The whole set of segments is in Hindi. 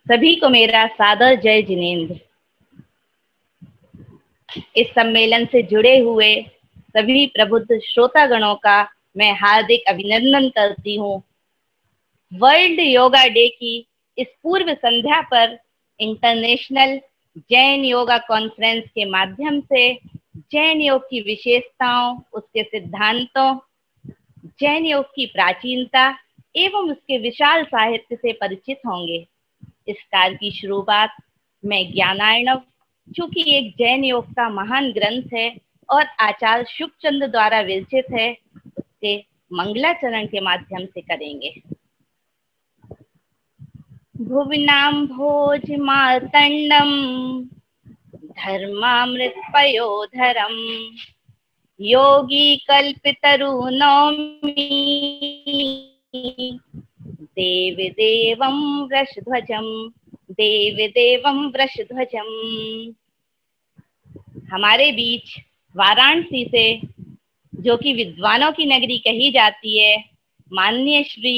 सभी को मेरा सादर जय जिनेंद्र। इस सम्मेलन से जुड़े हुए सभी प्रबुद्ध श्रोतागणों का मैं हार्दिक अभिनंदन करती हूँ। वर्ल्ड योगा डे की इस पूर्व संध्या पर इंटरनेशनल जैन योगा कॉन्फ्रेंस के माध्यम से जैन योग की विशेषताओं, उसके सिद्धांतों, जैन योग की प्राचीनता एवं उसके विशाल साहित्य से परिचित होंगे। इस कार्य की शुरुआत मैं ज्ञानार्णव, जो कि एक जैन योग का महान ग्रंथ है और आचार्य शुभचंद्र द्वारा विरचित है, उसके मंगलाचरण के माध्यम से करेंगे। भुवनाम भोज मार्तंडम धर्मामृत पयोधरम योगी कल्पितरु नौमि देवदेवं वृषध्वजम। हमारे बीच वाराणसी से, जो कि विद्वानों की नगरी कही जाती है, माननीय श्री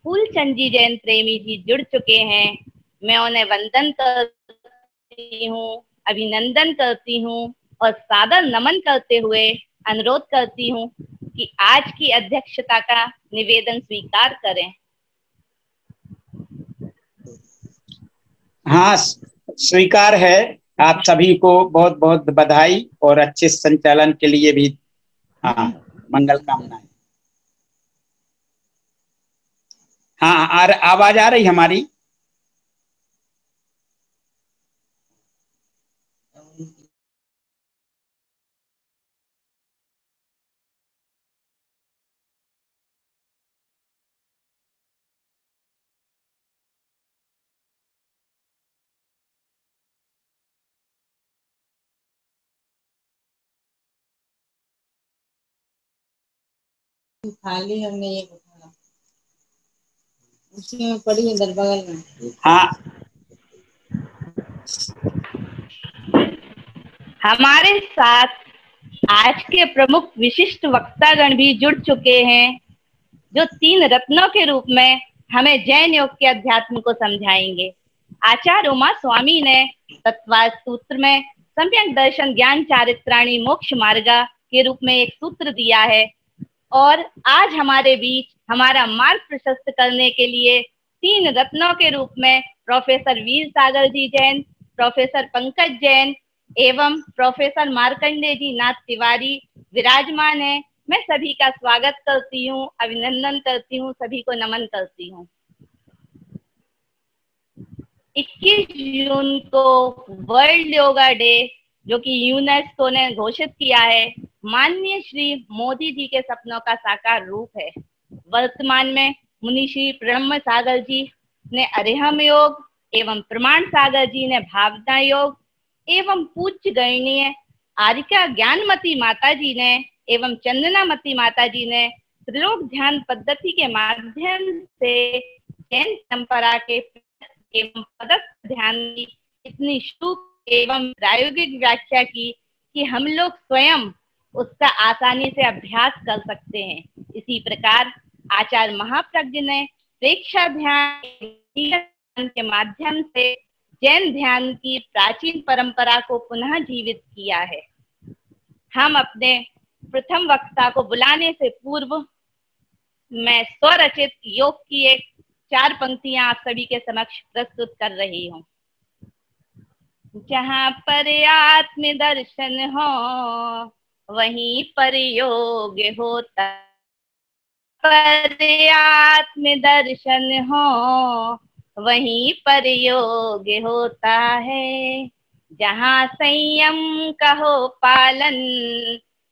फूलचंद जी जैन प्रेमी जी जुड़ चुके हैं। मैं उन्हें वंदन करती हूँ, अभिनंदन करती हूँ और सादर नमन करते हुए अनुरोध करती हूँ कि आज की अध्यक्षता का निवेदन स्वीकार करें। हाँ, स्वीकार है। आप सभी को बहुत बहुत बधाई और अच्छे संचालन के लिए भी हाँ मंगल कामनाएं। हाँ, आवाज आ रही हमारी? खाली हमने ये उठाया, उसी में पड़ी इधर बगल में। हाँ, हमारे साथ आज के प्रमुख विशिष्ट वक्तागण भी जुड़ चुके हैं, जो 3 रत्नों के रूप में हमें जैन योग के अध्यात्म को समझाएंगे। आचार्य उमा स्वामी ने तत्वार्थ सूत्र में सम्यक दर्शन ज्ञान चारित्राणी मोक्ष मार्गा के रूप में एक सूत्र दिया है और आज हमारे बीच हमारा मार्ग प्रशस्त करने के लिए 3 रत्नों के रूप में प्रोफेसर वीर सागर जी जैन, प्रोफेसर पंकज जैन एवं प्रोफेसर मार्कंडेय जी नाथ तिवारी विराजमान है। मैं सभी का स्वागत करती हूँ, अभिनंदन करती हूँ, सभी को नमन करती हूँ। 21 जून को वर्ल्ड योगा डे, जो कि यूनेस्को ने घोषित किया है, माननीय श्री मोदी जी के सपनों का साकार रूप है। वर्तमान में मुनि श्री ब्रह्म सागर जी ने अरिहम योग एवं प्रमाण सागर जी ने भावना योग एवं पूज्य गणनीय आरिका ज्ञानमती माता जी ने एवं चंदनामती माता जी ने त्रिलोक ध्यान पद्धति के माध्यम से जैन परंपरा के एवं पदक ध्यान की इतनी शुभ एवं प्रायोगिक व्याख्या की कि हम लोग स्वयं उसका आसानी से अभ्यास कर सकते हैं। इसी प्रकार आचार्य महाप्रज्ञ ने प्रेक्षा ध्यान के माध्यम से जैन ध्यान की प्राचीन परंपरा को पुनः जीवित किया है। हम अपने प्रथम वक्ता को बुलाने से पूर्व मैं स्वरचित योग की एक 4 पंक्तियां आप सभी के समक्ष प्रस्तुत कर रही हूँ। जहाँ पर आत्म दर्शन हो वहीं पर योग होता, पर आत्म दर्शन हो वहीं पर योग होता है। जहाँ संयम का हो पालन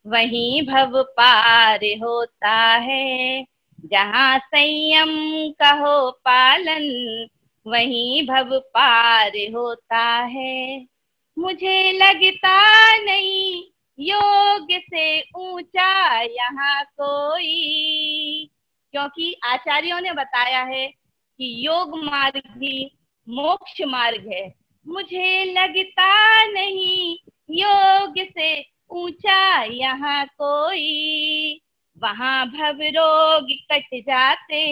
वहीं भव पार होता है। जहाँ संयम का हो पालन वहीं भव पार होता है। मुझे लगता नहीं योग से ऊंचा यहाँ कोई, क्योंकि आचार्यों ने बताया है कि योग मार्ग ही मोक्ष मार्ग है। मुझे लगता नहीं योग से ऊंचा यहाँ कोई, वहाँ भव रोग कट जाते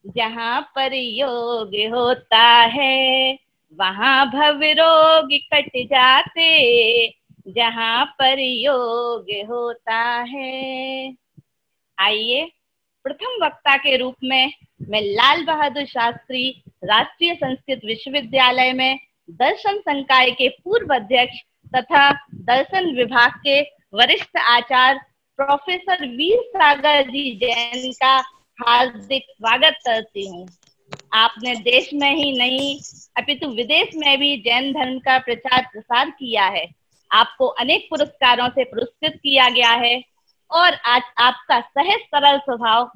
जहाँ पर योग होता है वहाँ भव रोग कट जाते, जहाँ पर योग होता है। आइए प्रथम वक्ता के रूप में मैं लाल बहादुर शास्त्री राष्ट्रीय संस्कृत विश्वविद्यालय में दर्शन संकाय के पूर्व अध्यक्ष तथा दर्शन विभाग के वरिष्ठ आचार्य प्रोफेसर वीर सागर जी जैन का हार्दिक स्वागत करती हूँ। आपने देश में ही नहीं अपितु विदेश में भी जैन धर्म का प्रचार प्रसार किया है। आपको अनेक पुरस्कारों से पुरस्कृत किया गया है और आज आपका सहज सरल स्वभाव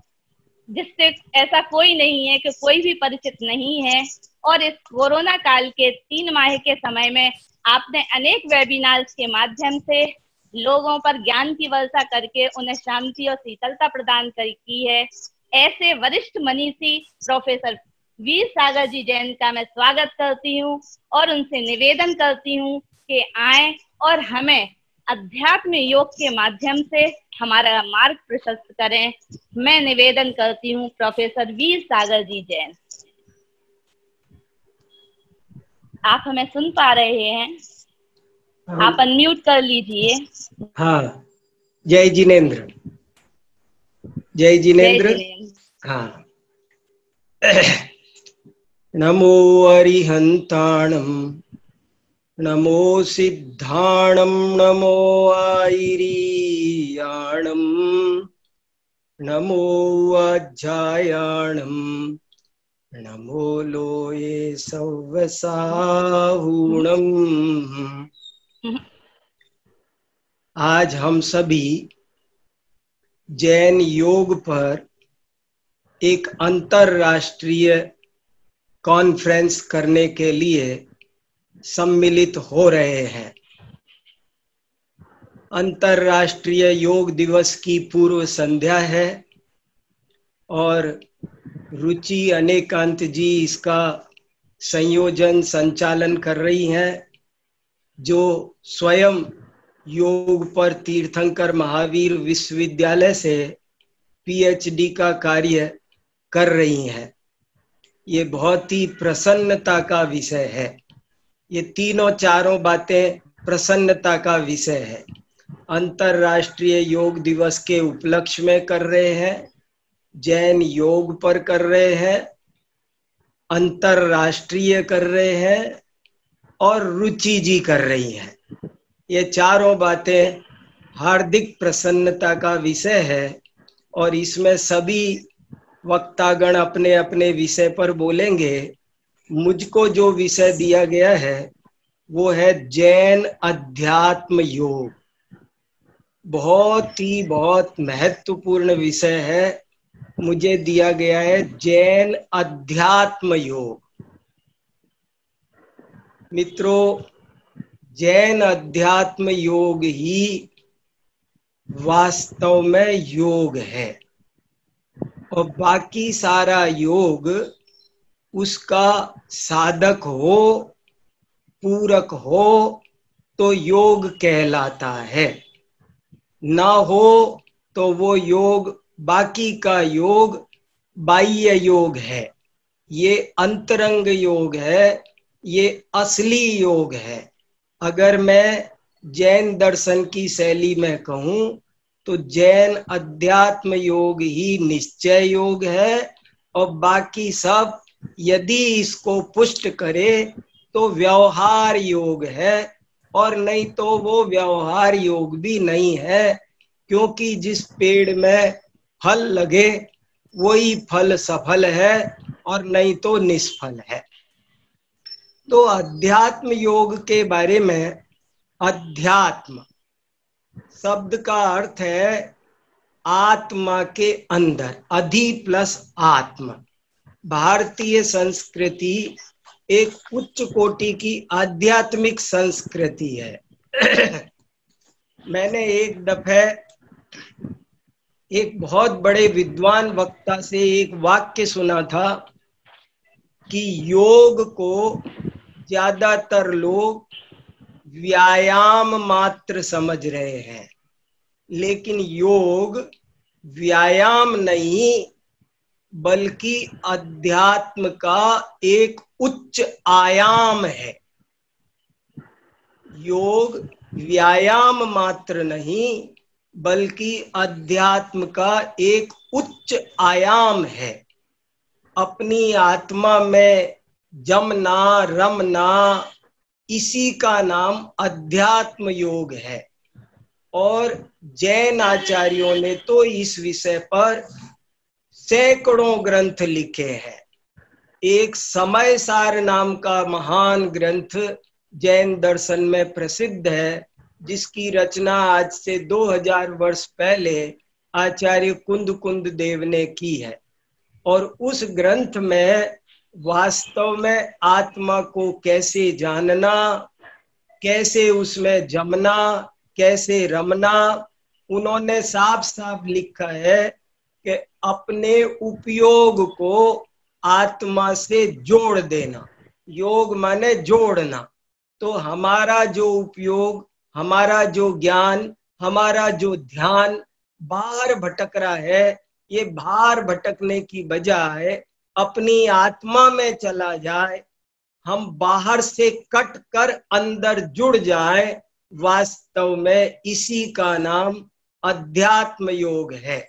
जिससे ऐसा कोई नहीं है कि कोई भी परिचित नहीं है। और इस कोरोना काल के 3 माह के समय में आपने अनेक वेबिनार्स के माध्यम से लोगों पर ज्ञान की वर्षा करके उन्हें शांति और शीतलता प्रदान की है। ऐसे वरिष्ठ मनीषी प्रोफेसर वीर सागर जी जैन का मैं स्वागत करती हूँ और उनसे निवेदन करती हूँ कि आए और हमें अध्यात्म योग के माध्यम से हमारा मार्ग प्रशस्त करें। मैं निवेदन करती हूँ प्रोफेसर वीर सागर जी जैन। आप हमें सुन पा रहे हैं? आप अनम्यूट कर लीजिए। हाँ, जय जिनेन्द्र। जय जिनेन्द्र। हाँ। नमो अरिहंताणं, नमो सिद्धाणं, नमो आयिरीयाणं, नमो अज्जायाणं, नमो लोये सव्वसाहूणम्। आज हम सभी जैन योग पर एक अंतरराष्ट्रीय कॉन्फ्रेंस करने के लिए सम्मिलित हो रहे हैं। अंतरराष्ट्रीय योग दिवस की पूर्व संध्या है और रुचि अनेकांत जी इसका संयोजन संचालन कर रही हैं, जो स्वयं योग पर तीर्थंकर महावीर विश्वविद्यालय से पीएचडी का कार्य कर रही हैं। ये बहुत ही प्रसन्नता का विषय है। ये तीनों चारों बातें प्रसन्नता का विषय है। अंतरराष्ट्रीय योग दिवस के उपलक्ष्य में कर रहे हैं, जैन योग पर कर रहे हैं, अंतरराष्ट्रीय कर रहे हैं और रुचि जी कर रही हैं। ये चारों बातें हार्दिक प्रसन्नता का विषय है और इसमें सभी वक्तागण अपने अपने विषय पर बोलेंगे। मुझको जो विषय दिया गया है वो है जैन अध्यात्म योग। बहुत महत्वपूर्ण विषय है। मुझे दिया गया है जैन अध्यात्म योग। मित्रों, जैन अध्यात्म योग ही वास्तव में योग है और बाकी सारा योग उसका साधक हो, पूरक हो तो योग कहलाता है, ना हो तो वो योग, बाकी का योग बाह्य योग है। ये अंतरंग योग है, ये असली योग है। अगर मैं जैन दर्शन की शैली में कहूँ तो जैन अध्यात्म योग ही निश्चय योग है और बाकी सब यदि इसको पुष्ट करे तो व्यवहार योग है, और नहीं तो वो व्यवहार योग भी नहीं है, क्योंकि जिस पेड़ में फल लगे वही फल सफल है और नहीं तो निष्फल है। तो अध्यात्म योग के बारे में, अध्यात्म शब्द का अर्थ है आत्मा के अंदर, अधि प्लस आत्मा। भारतीय संस्कृति एक उच्च कोटि की आध्यात्मिक संस्कृति है। मैंने एक दफे एक बहुत बड़े विद्वान वक्ता से एक वाक्य सुना था कि योग को ज्यादातर लोग व्यायाम मात्र समझ रहे हैं, लेकिन योग व्यायाम नहीं बल्कि अध्यात्म का एक उच्च आयाम है। योग व्यायाम मात्र नहीं, बल्कि अध्यात्म का एक उच्च आयाम है। अपनी आत्मा में जमना रमना, इसी का नाम अध्यात्म योग है। और जैन आचार्यों ने तो इस विषय पर सैकड़ों ग्रंथ लिखे हैं। एक समय सार नाम का महान ग्रंथ जैन दर्शन में प्रसिद्ध है, जिसकी रचना आज से 2000 वर्ष पहले आचार्य कुंद देव ने की है। और उस ग्रंथ में वास्तव में आत्मा को कैसे जानना, कैसे उसमें जमना, कैसे रमना, उन्होंने साफ साफ लिखा है कि अपने उपयोग को आत्मा से जोड़ देना। योग माने जोड़ना। तो हमारा जो उपयोग, हमारा जो ज्ञान, हमारा जो ध्यान बाहर भटक रहा है, ये बाहर भटकने की बजाय अपनी आत्मा में चला जाए, हम बाहर से कट कर अंदर जुड़ जाए, वास्तव में इसी का नाम अध्यात्म योग है।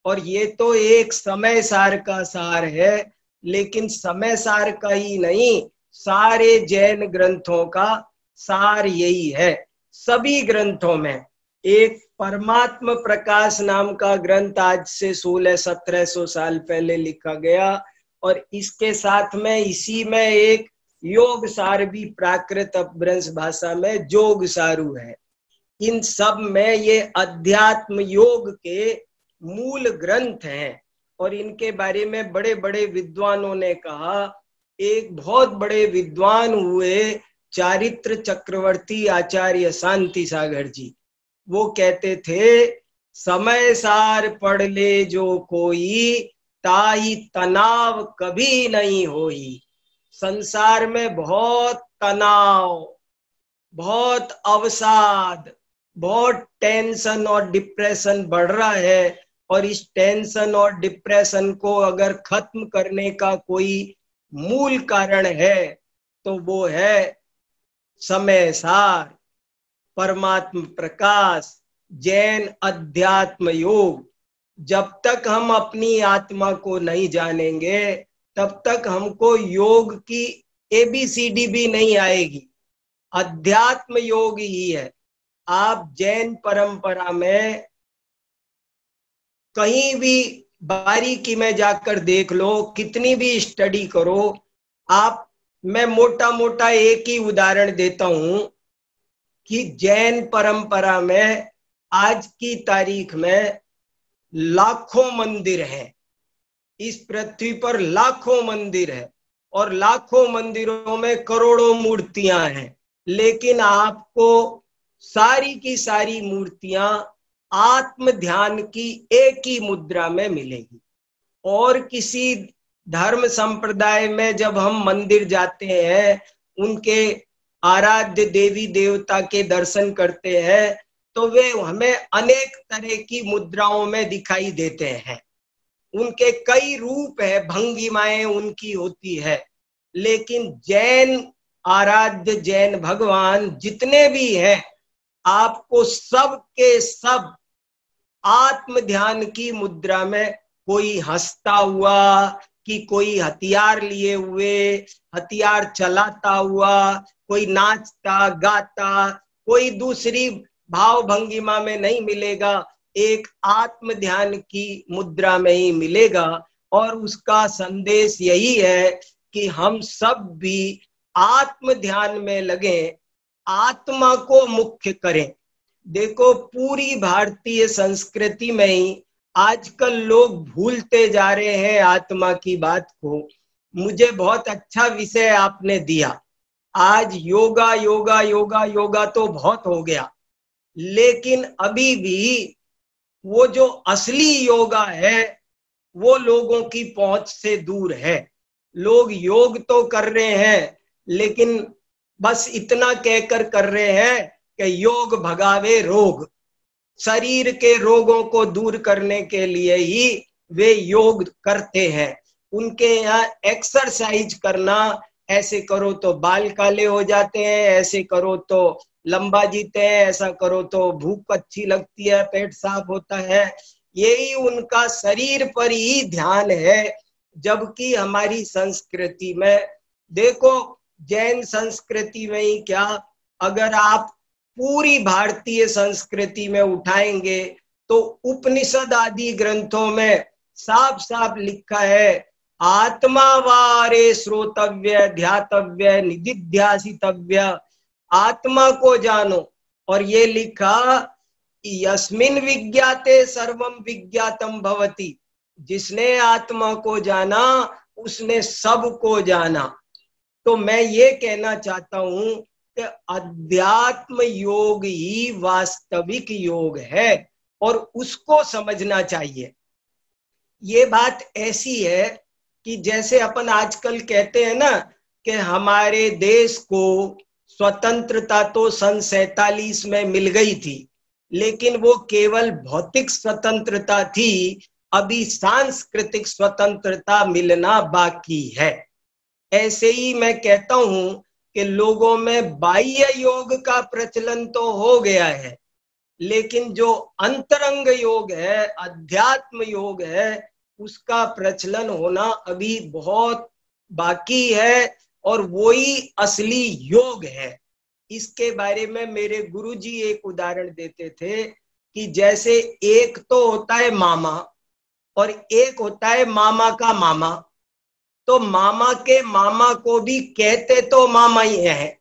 और ये तो एक समय सार का सार है, लेकिन समय सार का ही नहीं, सारे जैन ग्रंथों का सार यही है। सभी ग्रंथों में एक परमात्म प्रकाश नाम का ग्रंथ आज से 1600-1700 साल पहले लिखा गया, और इसके साथ में इसी में एक योग सार भी प्राकृत अपभ्रंश भाषा में जोग सारू है। इन सब में ये अध्यात्म योग के मूल ग्रंथ हैं। और इनके बारे में बड़े बड़े विद्वानों ने कहा। एक बहुत बड़े विद्वान हुए चारित्र चक्रवर्ती आचार्य शांति सागर जी, वो कहते थे, समय सार पढ़ ले जो कोई, ताई तनाव कभी नहीं होई। संसार में बहुत तनाव, बहुत अवसाद, बहुत टेंशन और डिप्रेशन बढ़ रहा है, और इस टेंशन और डिप्रेशन को अगर खत्म करने का कोई मूल कारण है तो वो है समय सार, परमात्म प्रकाश, जैन अध्यात्म योग। जब तक हम अपनी आत्मा को नहीं जानेंगे, तब तक हमको योग की ABCD भी नहीं आएगी। अध्यात्म योग ही है। आप जैन परंपरा में कहीं भी बारीकी में जाकर देख लो, कितनी भी स्टडी करो आप। मैं मोटा मोटा एक ही उदाहरण देता हूं कि जैन परंपरा में आज की तारीख में लाखों मंदिर हैं। इस पृथ्वी पर लाखों मंदिर है, और लाखों मंदिरों में करोड़ों मूर्तियां हैं, लेकिन आपको सारी की सारी मूर्तियां आत्म ध्यान की एक ही मुद्रा में मिलेगी। और किसी धर्म संप्रदाय में जब हम मंदिर जाते हैं, उनके आराध्य देवी देवता के दर्शन करते हैं, तो वे हमें अनेक तरह की मुद्राओं में दिखाई देते हैं। उनके कई रूप है, भंगिमाएं उनकी होती है। लेकिन जैन आराध्य जैन भगवान जितने भी हैं, आपको सब के सब आत्म ध्यान की मुद्रा में, कोई हंसता हुआ कि कोई हथियार लिए हुए, हथियार चलाता हुआ, कोई नाचता गाता, कोई दूसरी भाव भंगिमा में नहीं मिलेगा, एक आत्म ध्यान की मुद्रा में ही मिलेगा। और उसका संदेश यही है कि हम सब भी आत्म ध्यान में लगे, आत्मा को मुख्य करें। देखो, पूरी भारतीय संस्कृति में ही आजकल लोग भूलते जा रहे हैं आत्मा की बात को। मुझे बहुत अच्छा विषय आपने दिया। आज योगा योगा योगा योगा तो बहुत हो गया, लेकिन अभी भी वो जो असली योगा है वो लोगों की पहुंच से दूर है। लोग योग तो कर रहे हैं, लेकिन बस इतना कहकर कर रहे हैं कि योग भगावे रोग। शरीर के रोगों को दूर करने के लिए ही वे योग करते हैं। उनके यहाँ एक्सरसाइज करना, ऐसे करो तो बाल काले हो जाते हैं, ऐसे करो तो लंबा जीते हैं, ऐसा करो तो भूख अच्छी लगती है, पेट साफ होता है, यही उनका शरीर पर ही ध्यान है। जबकि हमारी संस्कृति में देखो, जैन संस्कृति में ही क्या, अगर आप पूरी भारतीय संस्कृति में उठाएंगे तो उपनिषद आदि ग्रंथों में साफ साफ लिखा है, आत्मा वारे श्रोतव्य ध्यातव्य निदिध्यासितव्य, आत्मा को जानो। और ये लिखा, यस्मिन् विज्ञाते सर्वम विज्ञातम भवति, जिसने आत्मा को जाना उसने सब को जाना। तो मैं ये कहना चाहता हूं कि अध्यात्म योग ही वास्तविक योग है और उसको समझना चाहिए। ये बात ऐसी है कि जैसे अपन आजकल कहते हैं ना कि हमारे देश को स्वतंत्रता तो सन 47 में मिल गई थी, लेकिन वो केवल भौतिक स्वतंत्रता थी, अभी सांस्कृतिक स्वतंत्रता मिलना बाकी है। ऐसे ही मैं कहता हूं कि लोगों में बाह्य योग का प्रचलन तो हो गया है, लेकिन जो अंतरंग योग है, अध्यात्म योग है, उसका प्रचलन होना अभी बहुत बाकी है और वही असली योग है। इसके बारे में मेरे गुरुजी एक उदाहरण देते थे कि जैसे एक तो होता है मामा और एक होता है मामा का मामा। तो मामा के मामा को भी कहते तो मामा ही है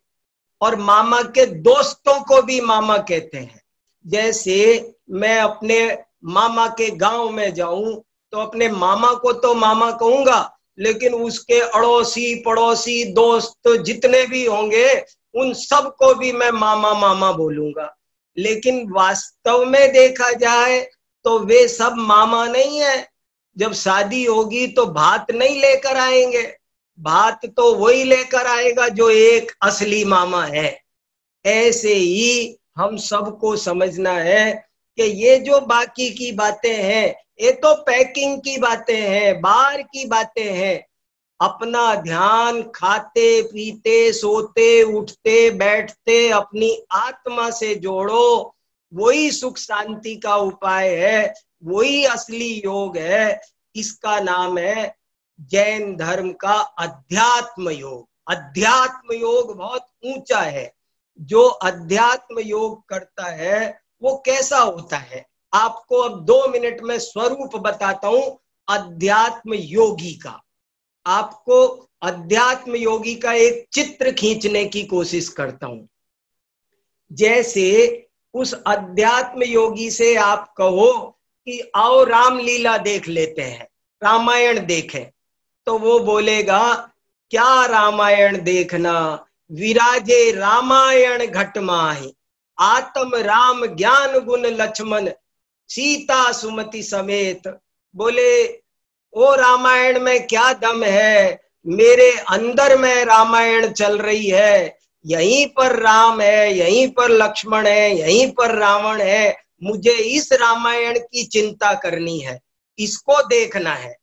और मामा के दोस्तों को भी मामा कहते हैं। जैसे मैं अपने मामा के गांव में जाऊं तो अपने मामा को तो मामा कहूंगा, लेकिन उसके अड़ोसी पड़ोसी दोस्त जितने भी होंगे उन सबको भी मैं मामा मामा बोलूंगा। लेकिन वास्तव में देखा जाए तो वे सब मामा नहीं है। जब शादी होगी तो भात नहीं लेकर आएंगे, भात तो वही लेकर आएगा जो एक असली मामा है। ऐसे ही हम सबको समझना है कि ये जो बाकी की बातें हैं ये तो पैकिंग की बातें हैं, बाहर की बातें हैं। अपना ध्यान खाते पीते सोते उठते बैठते अपनी आत्मा से जोड़ो, वही सुख शांति का उपाय है, वही असली योग है। इसका नाम है जैन धर्म का अध्यात्म योग। अध्यात्म योग बहुत ऊंचा है। जो अध्यात्म योग करता है वो कैसा होता है, आपको अब 2 मिनट में स्वरूप बताता हूं अध्यात्म योगी का। आपको अध्यात्म योगी का एक चित्र खींचने की कोशिश करता हूं। जैसे उस अध्यात्म योगी से आप कहो कि आओ रामलीला देख लेते हैं, रामायण देखें, तो वो बोलेगा क्या रामायण देखना, विराजे रामायण घट माहि, आत्म राम ज्ञान गुण लक्ष्मण, सीता सुमति समेत। बोले ओ रामायण में क्या दम है, मेरे अंदर में रामायण चल रही है, यहीं पर राम है, यहीं पर लक्ष्मण है, यहीं पर रावण है, मुझे इस रामायण की चिंता करनी है, इसको देखना है।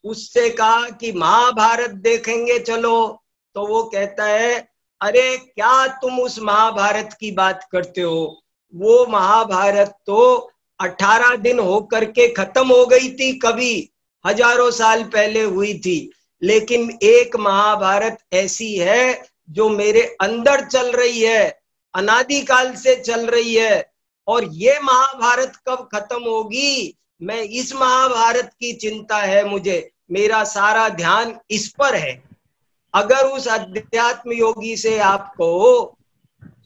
उससे कहा कि महाभारत देखेंगे चलो, तो वो कहता है अरे क्या तुम उस महाभारत की बात करते हो, वो महाभारत तो 18 दिन होकर के खत्म हो गई थी, कभी हजारों साल पहले हुई थी, लेकिन एक महाभारत ऐसी है जो मेरे अंदर चल रही है, अनादिकाल से चल रही है, और ये महाभारत कब खत्म होगी, मैं इस महाभारत की चिंता है मुझे, मेरा सारा ध्यान इस पर है। अगर उस अध्यात्म योगी से आपको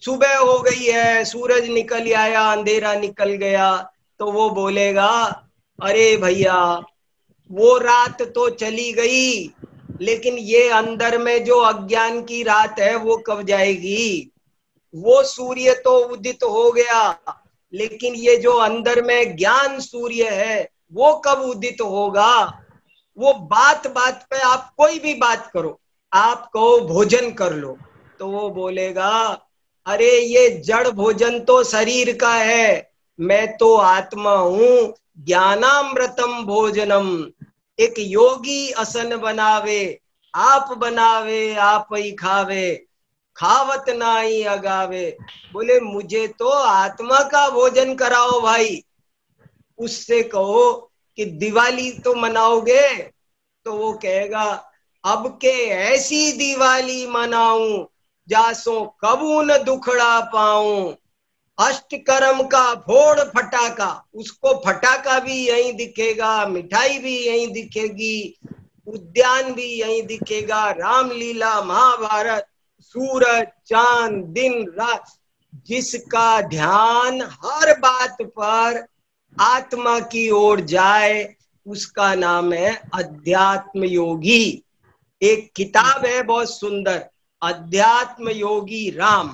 सुबह हो गई है, सूरज निकल आया, अंधेरा निकल गया, तो वो बोलेगा अरे भैया वो रात तो चली गई, लेकिन ये अंदर में जो अज्ञान की रात है वो कब जाएगी। वो सूर्य तो उदित हो गया, लेकिन ये जो अंदर में ज्ञान सूर्य है वो कब उदित होगा। वो बात बात पे आप कोई भी बात करो, आप कहो भोजन कर लो, तो वो बोलेगा अरे ये जड़ भोजन तो शरीर का है, मैं तो आत्मा हूं, ज्ञानामृतम भोजनम। एक योगी असन बनावे, आप बनावे आप ही खावे, खावत नाई अगावे। बोले मुझे तो आत्मा का भोजन कराओ भाई। उससे कहो कि दिवाली तो मनाओगे, तो वो कहेगा अब के ऐसी दिवाली मनाऊं जासो कबू न दुखड़ा पाऊं। अष्टकर्म का फोड़ फटाका, उसको फटाका भी यहीं दिखेगा, मिठाई भी यहीं दिखेगी, उद्यान भी यहीं दिखेगा, रामलीला महाभारत, सूरज चांद दिन रात। जिसका ध्यान हर बात पर आत्मा की ओर जाए उसका नाम है अध्यात्म योगी। एक किताब है बहुत सुंदर, अध्यात्म योगी राम,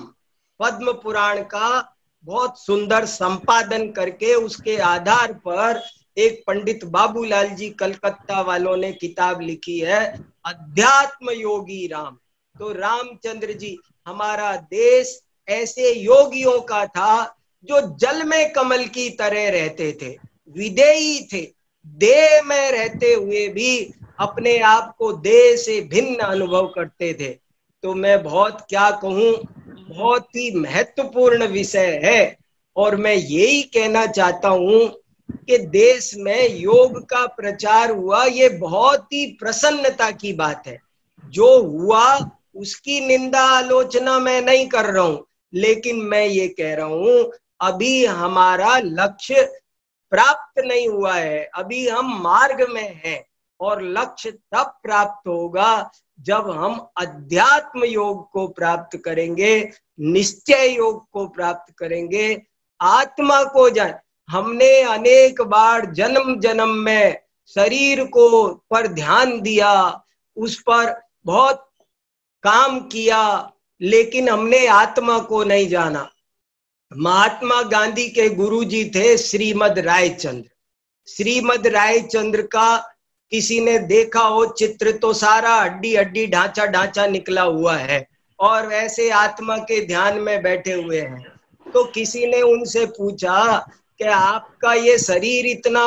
पद्म पुराण का बहुत सुंदर संपादन करके उसके आधार पर एक पंडित बाबूलाल जी कलकत्ता वालों ने किताब लिखी है, अध्यात्म योगी राम। तो रामचंद्र जी, हमारा देश ऐसे योगियों का था जो जल में कमल की तरह रहते थे, विदेही थे, देह में रहते हुए भी अपने आप को देह से भिन्न अनुभव करते थे। तो मैं बहुत क्या कहूं, बहुत ही महत्वपूर्ण विषय है। और मैं यही कहना चाहता हूं कि देश में योग का प्रचार हुआ, ये बहुत ही प्रसन्नता की बात है। जो हुआ उसकी निंदा आलोचना मैं नहीं कर रहा हूं, लेकिन मैं ये कह रहा हूं अभी हमारा लक्ष्य प्राप्त नहीं हुआ है, अभी हम मार्ग में हैं। और लक्ष्य तब प्राप्त होगा जब हम अध्यात्म योग को प्राप्त करेंगे, निश्चय योग को प्राप्त करेंगे, आत्मा को जान। हमने अनेक बार जन्म जन्म में शरीर को पर ध्यान दिया, उस पर बहुत काम किया, लेकिन हमने आत्मा को नहीं जाना। महात्मा गांधी के गुरुजी थे श्रीमद रायचंद्र। श्रीमद रायचंद्र का किसी ने देखा हो चित्र तो सारा हड्डी हड्डी ढांचा ढांचा निकला हुआ है, और ऐसे आत्मा के ध्यान में बैठे हुए हैं। तो किसी ने उनसे पूछा कि आपका ये शरीर इतना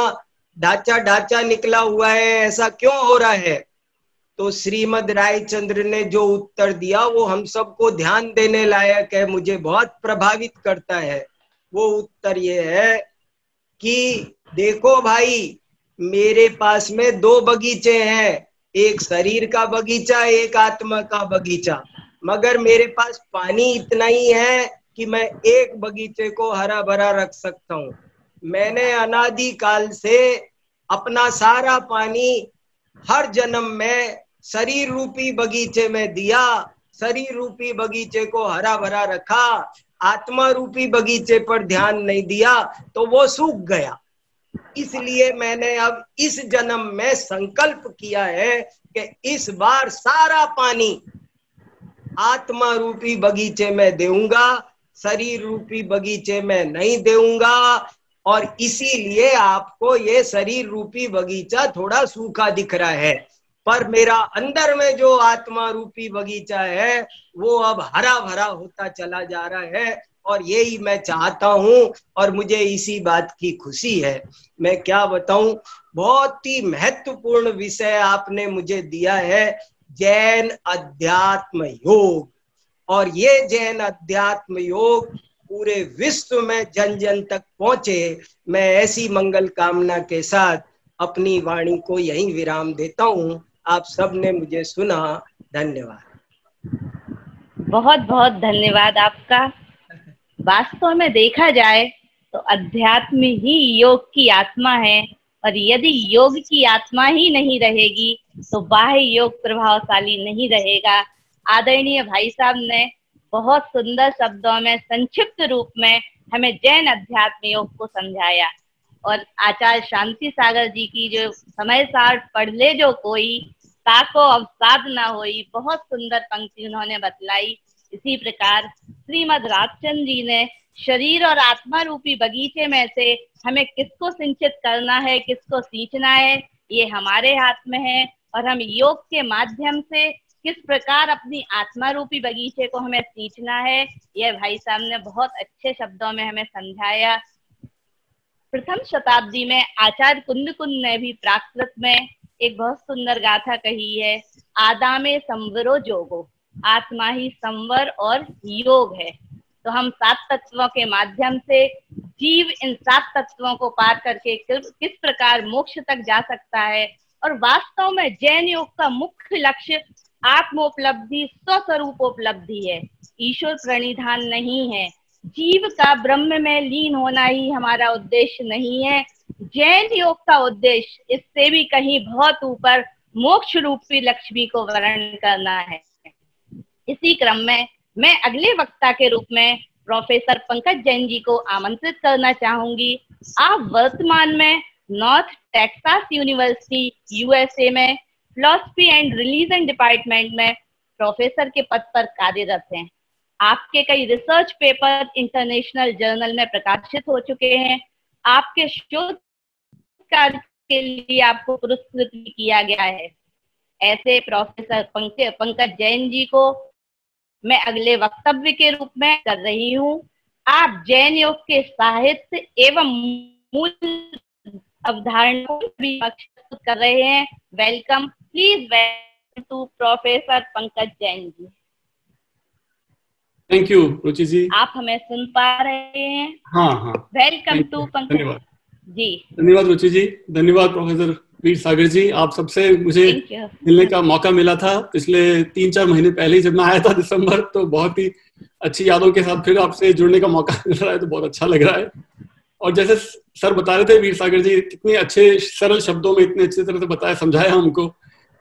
ढांचा ढांचा निकला हुआ है, ऐसा क्यों हो रहा है? तो श्रीमद रायचंद्र ने जो उत्तर दिया वो हम सबको ध्यान देने लायक है, मुझे बहुत प्रभावित करता है। वो उत्तर ये है कि देखो भाई, मेरे पास में दो बगीचे हैं, एक शरीर का बगीचा, एक आत्मा का बगीचा, मगर मेरे पास पानी इतना ही है कि मैं एक बगीचे को हरा भरा रख सकता हूँ। मैंने अनादि काल से अपना सारा पानी हर जन्म में शरीर रूपी बगीचे में दिया, शरीर रूपी बगीचे को हरा भरा रखा, आत्मा रूपी बगीचे पर ध्यान नहीं दिया तो वो सूख गया। इसलिए मैंने अब इस जन्म में संकल्प किया है कि इस बार सारा पानी आत्मा रूपी बगीचे में दूंगा, शरीर रूपी बगीचे में नहीं दूंगा। और इसीलिए आपको ये शरीर रूपी बगीचा थोड़ा सूखा दिख रहा है, पर मेरा अंदर में जो आत्मा रूपी बगीचा है वो अब हरा भरा होता चला जा रहा है। और यही मैं चाहता हूं, और मुझे इसी बात की खुशी है। मैं क्या बताऊं, बहुत ही महत्वपूर्ण विषय आपने मुझे दिया है, जैन अध्यात्म योग। और ये जैन अध्यात्म योग पूरे विश्व में जन जन तक पहुंचे, मैं ऐसी मंगल कामना के साथ अपनी वाणी को यहीं विराम देता हूं। आप सबने मुझे सुना, धन्यवाद। बहुत बहुत धन्यवाद आपका। वास्तव में देखा जाए तो अध्यात्म ही योग की आत्मा है, और यदि योग की आत्मा ही नहीं रहेगी तो बाह्य योग प्रभावशाली नहीं रहेगा। आदरणीय भाई साहब ने बहुत सुंदर शब्दों में संक्षिप्त रूप में हमें जैन अध्यात्म योग को समझाया। और आचार्य शांति सागर जी की जो समय सार पढ़ ले जो कोई, ताको अवसाद ना होई, बहुत सुंदर पंक्ति उन्होंने बतलाई। इसी प्रकार श्रीमद रामचंद्र जी ने शरीर और आत्मा रूपी बगीचे में से हमें किसको सिंचित करना है, किसको सींचना है, ये हमारे हाथ में है। और हम योग के माध्यम से किस प्रकार अपनी आत्मा रूपी बगीचे को हमें सींचना है, यह भाई साहब ने बहुत अच्छे शब्दों में हमें समझाया। प्रथम शताब्दी में आचार्य कुंद ने भी प्राकृत में एक बहुत सुंदर गाथा कही है, आदामे संवरो जोगो, आत्मा ही संवर और योग है। तो हम 7 तत्वों के माध्यम से जीव इन 7 तत्वों को पार करके किस प्रकार मोक्ष तक जा सकता है, और वास्तव में जैन योग का मुख्य लक्ष्य आत्मोपलब्धि, स्वस्वरूपोपलब्धि है, ईश्वर प्रणिधान नहीं है। जीव का ब्रह्म में लीन होना ही हमारा उद्देश्य नहीं है। जैन योग का उद्देश्य इससे भी कहीं बहुत ऊपर मोक्ष रूपी लक्ष्मी को वर्ण करना है। इसी क्रम में मैं अगले वक्ता के रूप में प्रोफेसर पंकज जैन जी को आमंत्रित करना चाहूंगी। आप वर्तमान में नॉर्थ टेक्सास यूनिवर्सिटी यूएसए में फिलॉसफी एंड रिलीजन डिपार्टमेंट में प्रोफेसर के पद पर कार्यरत हैं। आपके कई रिसर्च पेपर इंटरनेशनल जर्नल में प्रकाशित हो चुके हैं। आपके शोध कार्य के लिए आपको पुरस्कृत भी किया गया है। ऐसे प्रोफेसर पंकज जैन जी को मैं अगले वक्तव्य के रूप में कर रही हूँ। आप जैन योग के साहित्य एवं मूल अवधारणा को भी प्रस्तुत कर रहे हैं। Welcome, please welcome to professor Pankaj Jain ji. Thank you Ruchi ji. आप हमें सुन पा रहे हैं? हाँ। Welcome to Pankaj. धन्यवाद जी। धन्यवाद रुचि जी, धन्यवाद प्रोफेसर वीर सागर जी। आप सबसे मुझे मिलने का मौका मिला था पिछले 3-4 महीने पहले जब मैं आया था दिसंबर, तो बहुत ही अच्छी यादों के साथ फिर आपसे जुड़ने का मौका मिल रहा है, तो बहुत अच्छा लग रहा है। और जैसे सर बता रहे थे वीर सागर जी, कितने अच्छे सरल शब्दों में इतने अच्छी तरह से बताया, समझाया हमको,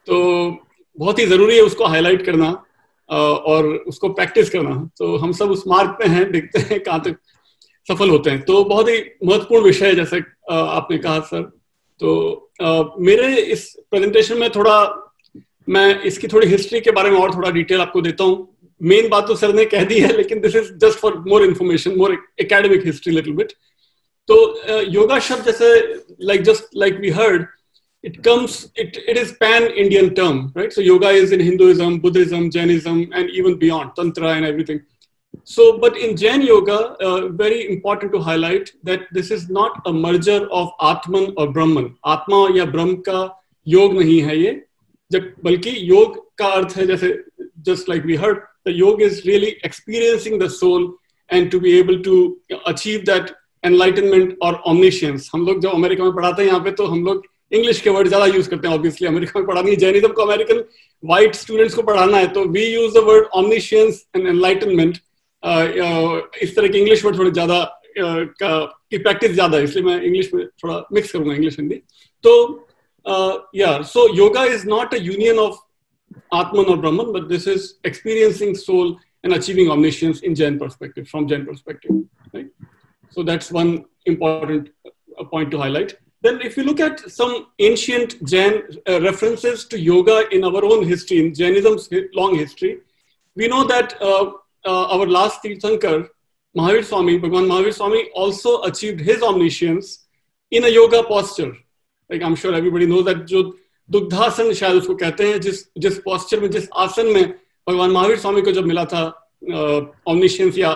तो बहुत ही जरूरी है उसको हाईलाइट करना और उसको प्रैक्टिस करना। तो हम सब उस मार्ग पे हैं, देखते हैं कहाँ तक सफल होते हैं। तो बहुत ही महत्वपूर्ण विषय है जैसे आपने कहा सर। तो मेरे इस प्रेजेंटेशन में मैं इसकी थोड़ी हिस्ट्री के बारे में और थोड़ा डिटेल आपको देता हूँ। मेन बात तो सर ने कह दी है, लेकिन this is just for more information, more academic history little bit. तो योगा शब्द जैसे just like we heard, it is pan-Indian term, right? So yoga is in Hinduism, Buddhism, Jainism, and even beyond, Tantra and everything. So, but in Jain yoga, very important to highlight that this is not a merger of Atman or Brahman. Atma या ब्रह्म का योग नहीं है ये, बल्कि योग का अर्थ है जैसे just like we heard, the yoga is really experiencing the soul and to be able to achieve that enlightenment or omniscience. हम लोग जब अमेरिका में पढ़ाते हैं यहाँ पे, तो हम लोग इंग्लिश के वर्ड ज्यादा यूज करते हैं, ऑब्वियसली अमेरिका में पढ़ानी है जैनिज्म को, अमेरिकन व्हाइट स्टूडेंट्स को पढ़ाना है, तो we use the word omniscience and enlightenment। इस तरह के इंग्लिश वर्ड थोड़े ज्यादा की प्रैक्टिस ज्यादा है, इसलिए मैं इंग्लिश में थोड़ा मिक्स करूंगा, इंग्लिश हिंदी। तो so yoga is not a union of Atman or Brahman, but this is experiencing soul and achieving omniscience in Jain perspective, from Jain perspective, right? So that's one important point to highlight. Then if you look at some ancient Jain references to yoga in our own history, in Jainism's long history, we know that our last Tirthankar, Mahavir Swami, Bhagwan Mahavir Swami, also achieved his omniscience in a yoga posture. Like I'm sure everybody knows that जो दुग्धासन शायद उसको कहते हैं, जिस पोस्चर में, जिस आसन में भगवान महावीर स्वामी को जब मिला था omniscience या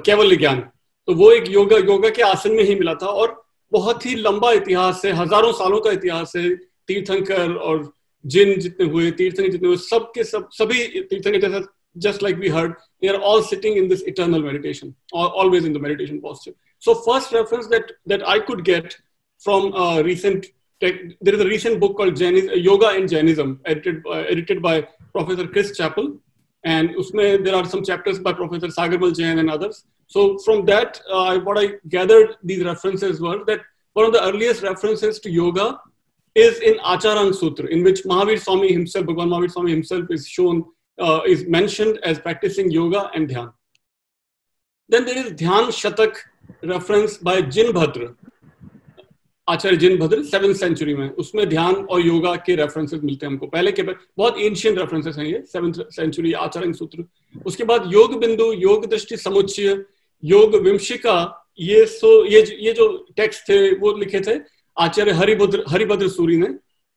केवल ज्ञान, तो वो एक योगा के आसन में ही मिला था। और बहुत ही लंबा इतिहास है, हजारों सालों का इतिहास है। तीर्थंकर और जिन जितने हुए, तीर्थंकर जितने हुए, सभी तीर्थंकर जैसा, just like we heard, they are all sitting in this eternal meditation, or always in the meditation posture. So first reference that I could get from there is a recent book called Yoga and Jainism, edited by Professor Chris Chappell, and usme there are some chapters by Professor Sagarmal Jain and others. So from that, what I gathered these references were that one of the earliest references to yoga is in Acharang Sutra, in which Mahavir Swami himself, Bhagwan Mahavir Swami himself is shown, is mentioned as practicing yoga and dhyan. Then there is Dhyan Shatak reference by Jinbhadra, Acharya Jinbhadra 7th century में, उसमें ध्यान और योगा के रेफरेंसेस मिलते हैं हमको। पहले के बहुत एंशिएंट रेफरेंसेस हैं ये, 7th सेंचुरी आचार्य सूत्र। उसके बाद योग बिंदु, योग दृष्टि समुच्चय, योग विमशिका, ये जो टेक्स्ट थे वो लिखे थे आचार्य हरिभद्र सूरी ने।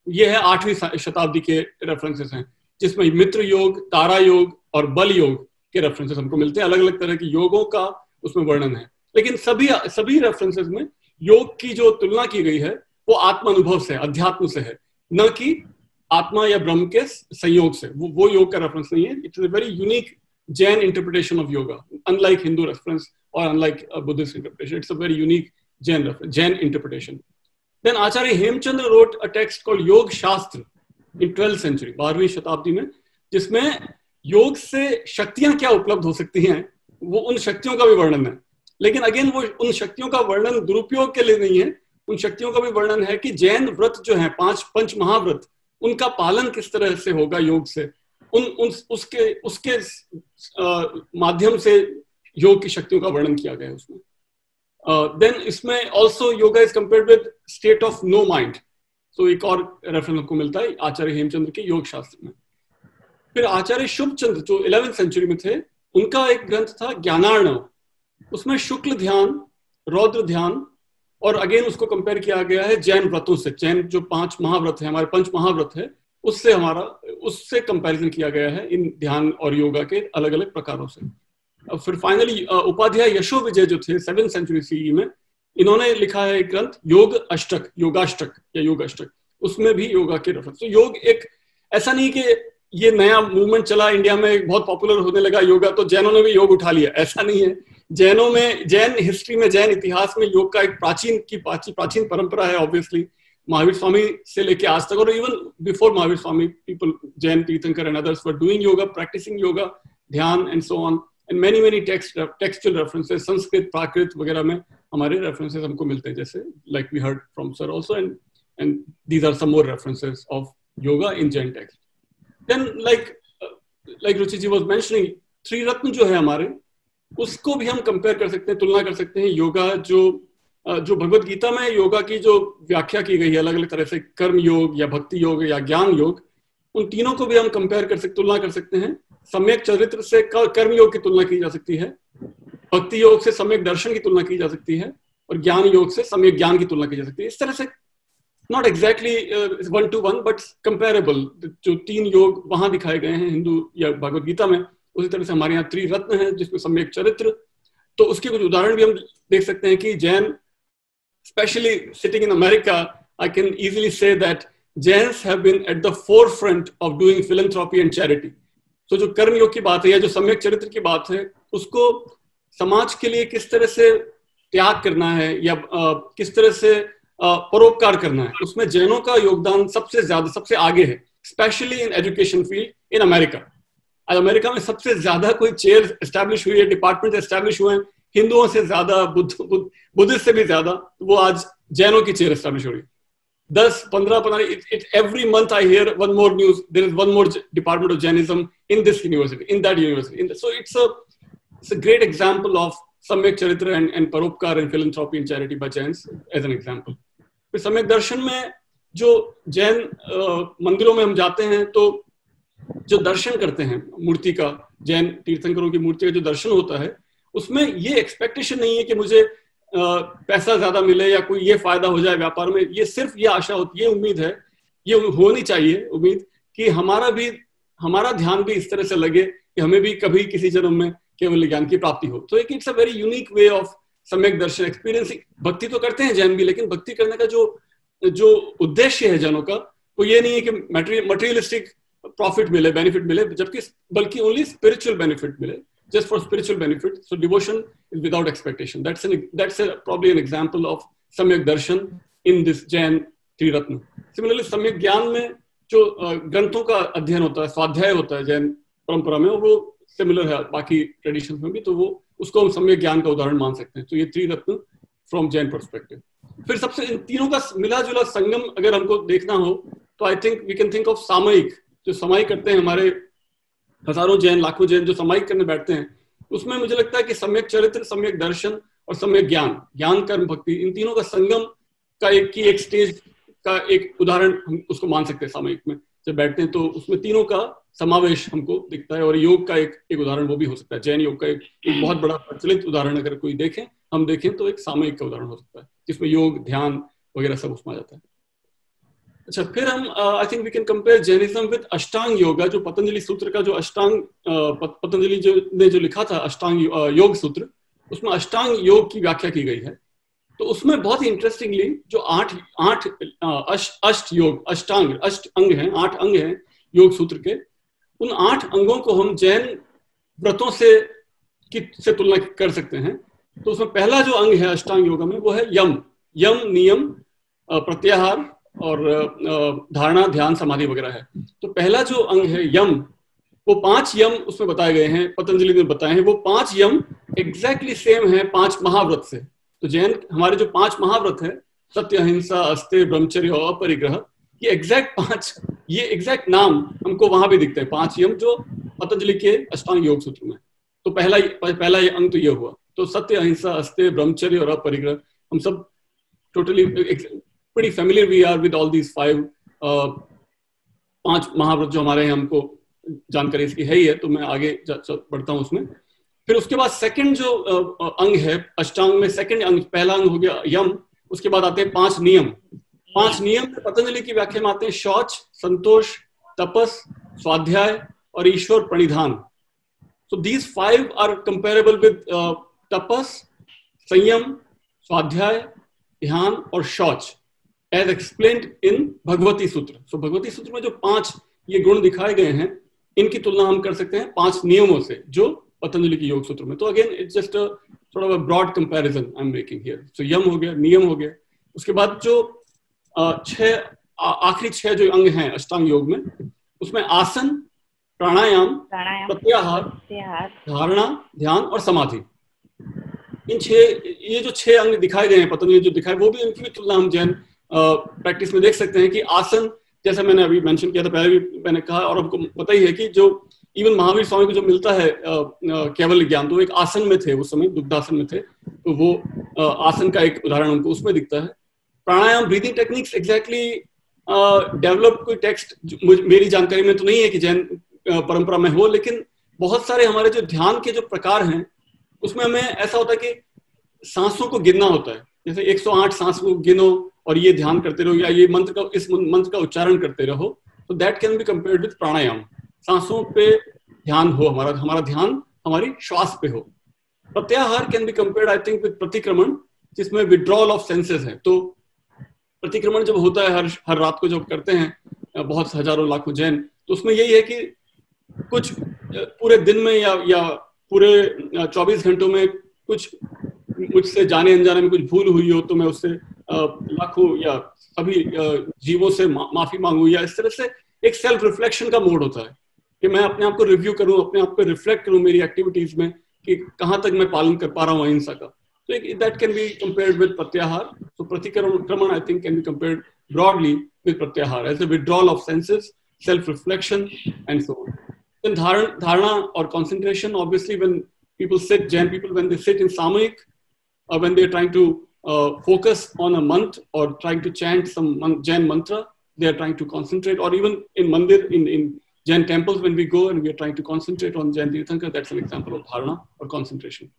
ये है 8वीं शताब्दी के रेफरेंसेस हैं, जिसमें मित्र योग, तारा योग और बल योग के रेफरेंसेस हमको मिलते हैं। अलग अलग तरह के योगों का उसमें वर्णन है, लेकिन सभी रेफरेंसेस में योग की जो तुलना की गई है वो आत्मा अनुभव से, अध्यात्म से है, न कि आत्मा या ब्रह्म के संयोग से। वो योग का रेफरेंस नहीं है। It's a very unique Jain interpretation of yoga, unlike Hindu reference और unlike Buddhist interpretation. It's a very unique Jain interpretation. Then Acharya Hemchandra wrote a text called योग शास्त्र in 12th century, 12वीं शताब्दी में, जिसमें योग से शक्तियां क्या उपलब्ध हो सकती हैं, वो उन शक्तियों का भी वर्णन है। लेकिन अगेन वो उन शक्तियों का वर्णन दुरुपयोग के लिए नहीं है, उन शक्तियों का भी वर्णन है कि जैन व्रत जो है, 5 पंच महाव्रत, उनका पालन किस तरह से होगा योग से, उसके माध्यम से योग की शक्तियों का वर्णन किया गया है उसमें। देन इसमें also yoga is compared with state of no mind. तो एक और रेफरेंस हमको मिलता है आचार्य हेमचंद्र के योग शास्त्र में। फिर आचार्य शुभचंद्र जो 11वीं सेंचुरी में थे, उनका एक ग्रंथ था ज्ञानार्णव। उसमें शुक्ल ध्यान, रौद्र ध्यान, और अगेन उसको कंपेयर किया गया है जैन व्रतों से। जैन जो 5 महाव्रत है, हमारे पंच महाव्रत है, उससे कंपैरिजन किया गया है इन ध्यान और योगा के अलग अलग प्रकारों से। अब फिर फाइनली उपाध्याय यशो विजय जो थे 7th सेंचुरी सीई में, इन्होंने लिखा है एक ग्रंथ योग अष्टक, योगाष्टक या योग अष्टक। उसमें भी योगा के रेफरेंस। तो योग एक ऐसा नहीं कि ये नया मूवमेंट चला इंडिया में, बहुत पॉपुलर होने लगा योगा तो जैनों ने भी योग उठा लिया, ऐसा नहीं है। जैनों में, जैन हिस्ट्री में, जैन इतिहास में योग का एक प्राचीन परंपरा है। ऑब्वियसली महावीर स्वामी से लेके आज तक, और even before Mahavir Swami, people, Jain Tirthankar and others were doing yoga, practicing yoga, dhyan and so on, and many textual references, Sanskrit, Prakrit वगैरह में हमारे रेफरेंसेस हमको मिलते हैं, जैसे like we heard from sir also, and these are some more references of yoga in Jain text. Then like Ruchi ji was mentioning, Triratna जो है हमारे, उसको भी हम कंपेयर कर सकते हैं, तुलना कर सकते हैं। योगा जो भगवत गीता में योगा की जो व्याख्या की गई है अलग अलग तरह से, कर्म योग या भक्ति योग या ज्ञान योग, उन तीनों को भी हम कंपेयर कर सकते, तुलना कर सकते हैं। सम्यक चरित्र से कर्म योग की तुलना की जा सकती है, भक्ति योग से सम्यक दर्शन की तुलना की जा सकती है, और ज्ञान योग से सम्यक ज्ञान की तुलना की जा सकती है। इस तरह से not exactly 1 to 1 but comparable. जो 3 योग वहां दिखाए गए हैं हिंदू या भगवत गीता में, उसी तरह से हमारे यहाँ त्रिरत्न है जिसमें सम्यक चरित्र। तो उसके कुछ उदाहरण भी हम देख सकते हैं कि Jain, specially sitting in America, I can easily say that Jains have been at the forefront of doing philanthropy and charity. तो जो कर्म योग की बात है या जो सम्यक चरित्र की बात है, उसको समाज के लिए किस तरह से त्याग करना है या किस तरह से परोपकार करना है, उसमें जैनों का योगदान सबसे ज्यादा, सबसे आगे है, specially in education field in America. आज अमेरिका में सबसे ज्यादा कोई चेयर एस्टैब्लिश हुई है, डिपार्टमेंट एस्टैब्लिश हुए हैं, हिंदुओं से ज्यादा, बुद्धिस्ट से भी ज्यादा, वो आज जैनों की चेयर एस्टैब्लिश हो रही है। 10-15 every month I hear one more news, there is one more department of Jainism in this university, in that university. So it's a great example of Samyak Charitra and Paropkar and philanthropy and charity by Jains as an example. फिर सम्यक दर्शन में जो जैन मंदिरों में हम जाते हैं तो जो दर्शन करते हैं मूर्ति का, जैन तीर्थंकरों की मूर्ति का जो दर्शन होता है, उसमें ये एक्सपेक्टेशन नहीं है कि मुझे पैसा ज्यादा मिले या कोई ये फायदा हो जाए व्यापार में। ये सिर्फ ये आशा होती है, उम्मीद है, ये होनी चाहिए उम्मीद कि हमारा ध्यान भी इस तरह से लगे कि हमें भी कभी किसी जन्म में केवल ज्ञान की प्राप्ति हो। तो it's a very unique way of सम्यक दर्शन एक्सपीरियंस। भक्ति तो करते हैं जैन भी, लेकिन भक्ति करने का जो उद्देश्य है जैनों का, वो ये नहीं है कि मटेरियलिस्टिक प्रॉफिट मिले, बेनिफिट मिले, बल्कि ओनली स्पिरिचुअल बेनिफिट मिले, just for spiritual benefit. So devotion is without expectation. That's probably an example of Samyak Darshan in this Jain Triratna. Similarly, Samyak Gyan में जो ग्रंथों का अध्ययन होता है, स्वाध्याय होता है जैन परंपरा में, वो सिमिलर है बाकी ट्रेडिशंस में भी, तो वो उसको हम सम्यक ज्ञान का उदाहरण मान सकते हैं। तो ये त्रिरत्न फ्रॉम जैन पर्सपेक्टिव। फिर सबसे इन तीनों का मिला जुला संगम अगर हमको देखना हो तो I think we can think of samayik. जो सामयिक करते हैं हमारे हजारों जैन, लाखों जैन जो सामयिक करने बैठते हैं, उसमें मुझे लगता है कि सम्यक चरित्र, सम्यक दर्शन और सम्यक ज्ञान कर्म भक्ति, इन तीनों का संगम का एक स्टेज का एक उदाहरण हम उसको मान सकते हैं। सामयिक में जब बैठते हैं तो उसमें तीनों का समावेश हमको दिखता है, और योग का एक उदाहरण वो भी हो सकता है। जैन योग का एक बहुत बड़ा प्रचलित उदाहरण अगर कोई हम देखें तो एक सामयिक का उदाहरण हो सकता है, जिसमें योग, ध्यान वगैरह सब उसमें आ जाता है। अच्छा, फिर हम I think we can compare Jainism with Ashtanga yoga. जो पतंजलि सूत्र का जो अष्टांग पतंजलि ने जो लिखा था अष्टांग योग सूत्र, उसमें अष्टांग योग की व्याख्या की गई है। तो उसमें बहुत ही इंटरेस्टिंगली जो अष्ट योग, अष्ट अंग हैं, 8 अंग हैं योग सूत्र के, उन 8 अंगों को हम जैन व्रतों से तुलना कर सकते हैं। तो उसमें पहला जो अंग है अष्टांग योगा में वो है यम नियम, प्रत्याहार और धारणा, ध्यान, समाधि वगैरह है। तो पहला जो अंग है यम, वो 5 यम उसमें बताए गए हैं, पतंजलि ने बताए हैं। वो 5 यम एग्जैक्टली सेम है 5 महाव्रत से। तो जैन हमारे जो 5 महाव्रत है, सत्य, अहिंसा, अस्तेय, ब्रह्मचर्य और अपरिग्रह, ये एग्जैक्ट 5, ये एग्जैक्ट नाम हमको वहां भी दिखते हैं, 5 यम जो पतंजलि के अष्टांग योग सूत्र में। तो पहला ये अंग तो ये हुआ। तो सत्य, अहिंसा, अस्तेय, ब्रह्मचर्य और अपरिग्रह, हम सब totally pretty familiar we are with all these 5 महाव्रत जो हमारे हैं, हमको जानकारी इसकी है ही है। तो मैं आगे बढ़ता हूं उसमें। फिर उसके बाद सेकंड जो अंग है अष्टांग में, सेकंड अंग, पहला अंग हो गया यम, उसके बाद आते हैं 5 नियम। 5 नियम पतंजलि की व्याख्या में आते हैं शौच, संतोष, तपस, स्वाध्याय और ईश्वर प्रणिधान। So these 5 are comparable with tapas, संयम, स्वाध्याय, ध्यान और शौच as explained in भगवती सूत्र। So भगवती सूत्र में जो 5 ये गुण दिखाए गए हैं, इनकी तुलना हम कर सकते हैं 5 नियमों से जो पतंजलि की योग सूत्र में। तो again it's just a sort of a broad comparison I'm making here. So यम हो गया, नियम हो गया। उसके बाद जो आखिरी 6 जो अंग हैं अष्टांग योग में, उसमें आसन, प्राणायाम, प्रत्याहार, धारणा, ध्यान और समाधि, इन 6, ये जो 6 अंग दिखाए गए हैं पतंजलि जो दिखाए, वो भी इनकी भी तुलना हम जैन प्रैक्टिस में देख सकते हैं कि आसन, जैसा मैंने अभी मेंशन किया था, पहले भी मैंने कहा और आपको पता ही है कि जो इवन महावीर स्वामी को जो मिलता है केवल ज्ञान, तो एक आसन में थे उस समय, दुग्धासन में थे, तो वो आसन का एक उदाहरण उनको उसमें दिखता है। प्राणायाम, ब्रीदिंग टेक्निक्स एग्जैक्टली डेवलप कोई टेक्स्ट मेरी जानकारी में तो नहीं है कि जैन परंपरा में हो, लेकिन बहुत सारे हमारे जो ध्यान के जो प्रकार हैं उसमें हमें ऐसा होता है कि सांसों को गिनना होता है, जैसे 108 सांस को गिनो और ये ध्यान करते रहो, या ये इस मंत्र का उच्चारण करते रहो। तो that can be compared with pranayama, सांसों पे ध्यान हो, हमारा ध्यान हमारी श्वास पे हो। Pratyahara can be compared I think with Pratikraman, जिसमें विड्रॉल ऑफ सेंसेस है। तो प्रतिक्रमण जब होता है हर रात को जब करते हैं बहुत हजारों लाखों जैन, तो उसमें यही है कि कुछ पूरे दिन में या पूरे 24 घंटों में कुछ मुझसे जाने अनजाने में कुछ भूल हुई हो, तो मैं उससे लाखों या सभी जीवों से माफी मांगू, या इस तरह से एक सेल्फ रिफ्लेक्शन का मोड होता है कि मैं अपने आप को रिव्यू करूं, अपने आप को रिफ्लेक्ट करूं मेरी एक्टिविटीज में कि कहां तक मैं पालन कर पा रहा हूं अहिंसा का। तो that can be compared with Pratyahara. तो Pratikraman I think can be compared broadly with Pratyahara as a withdrawal of senses, self reflection and so on. Then dharana or concentration, obviously when people sit, Jain people, when they sit in samayik, when they're trying to focus on a month or trying to chant some Jain mantra, they are trying to concentrate. Or even in mandir, in Jain temples, when we go and we are trying to concentrate on Jain Tirthankar, that's an example of dharana or concentration.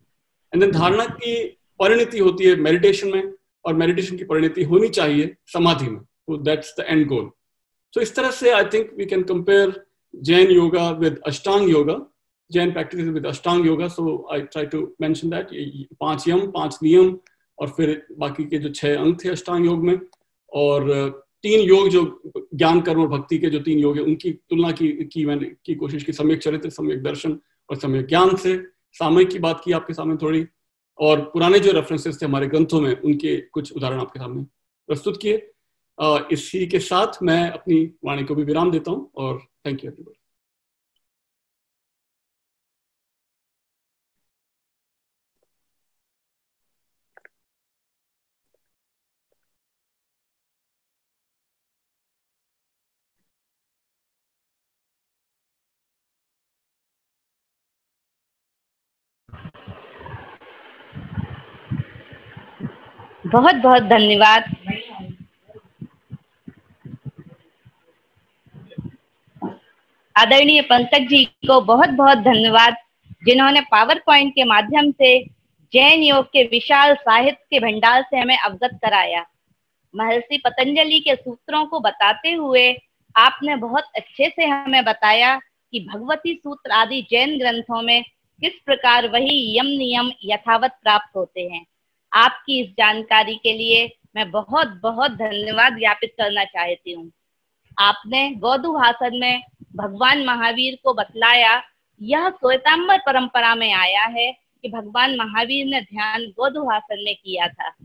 And then dharana की परिणति होती है meditation में, और meditation की परिणति होनी चाहिए समाधि में। So that's the end goal. So इस तरह से I think we can compare Jain yoga with Ashtang yoga, Jain practices with Ashtang yoga. So I try to mention that 5 यम, 5 नियम, और फिर बाकी के जो 6 अंग थे अष्टांग योग में, और 3 योग जो ज्ञान, कर्म और भक्ति के जो 3 योग है, उनकी तुलना की कोशिश की, सम्यक चरित्र, सम्यक दर्शन और सम्यक ज्ञान से। सामयिक की बात की आपके सामने थोड़ी, और पुराने जो रेफरेंसेस थे हमारे ग्रंथों में, उनके कुछ उदाहरण आपके सामने प्रस्तुत किए। इसी के साथ मैं अपनी वाणी को भी विराम देता हूं, और थैंक यू एवरीबॉडी। बहुत बहुत धन्यवाद आदरणीय पंकज जी को, बहुत बहुत धन्यवाद जिन्होंने पावर पॉइंट के माध्यम से जैन योग के विशाल साहित्य के भंडार से हमें अवगत कराया। महर्षि पतंजलि के सूत्रों को बताते हुए आपने बहुत अच्छे से हमें बताया कि भगवती सूत्र आदि जैन ग्रंथों में किस प्रकार वही यम नियम यथावत प्राप्त होते हैं। आपकी इस जानकारी के लिए मैं बहुत बहुत धन्यवाद ज्ञापित करना चाहती हूँ। आपने गौधु भाषण में भगवान महावीर को बतलाया। यह श्वेतांबर परंपरा में आया है कि भगवान महावीर ने ध्यान गौधु भाषण में किया था।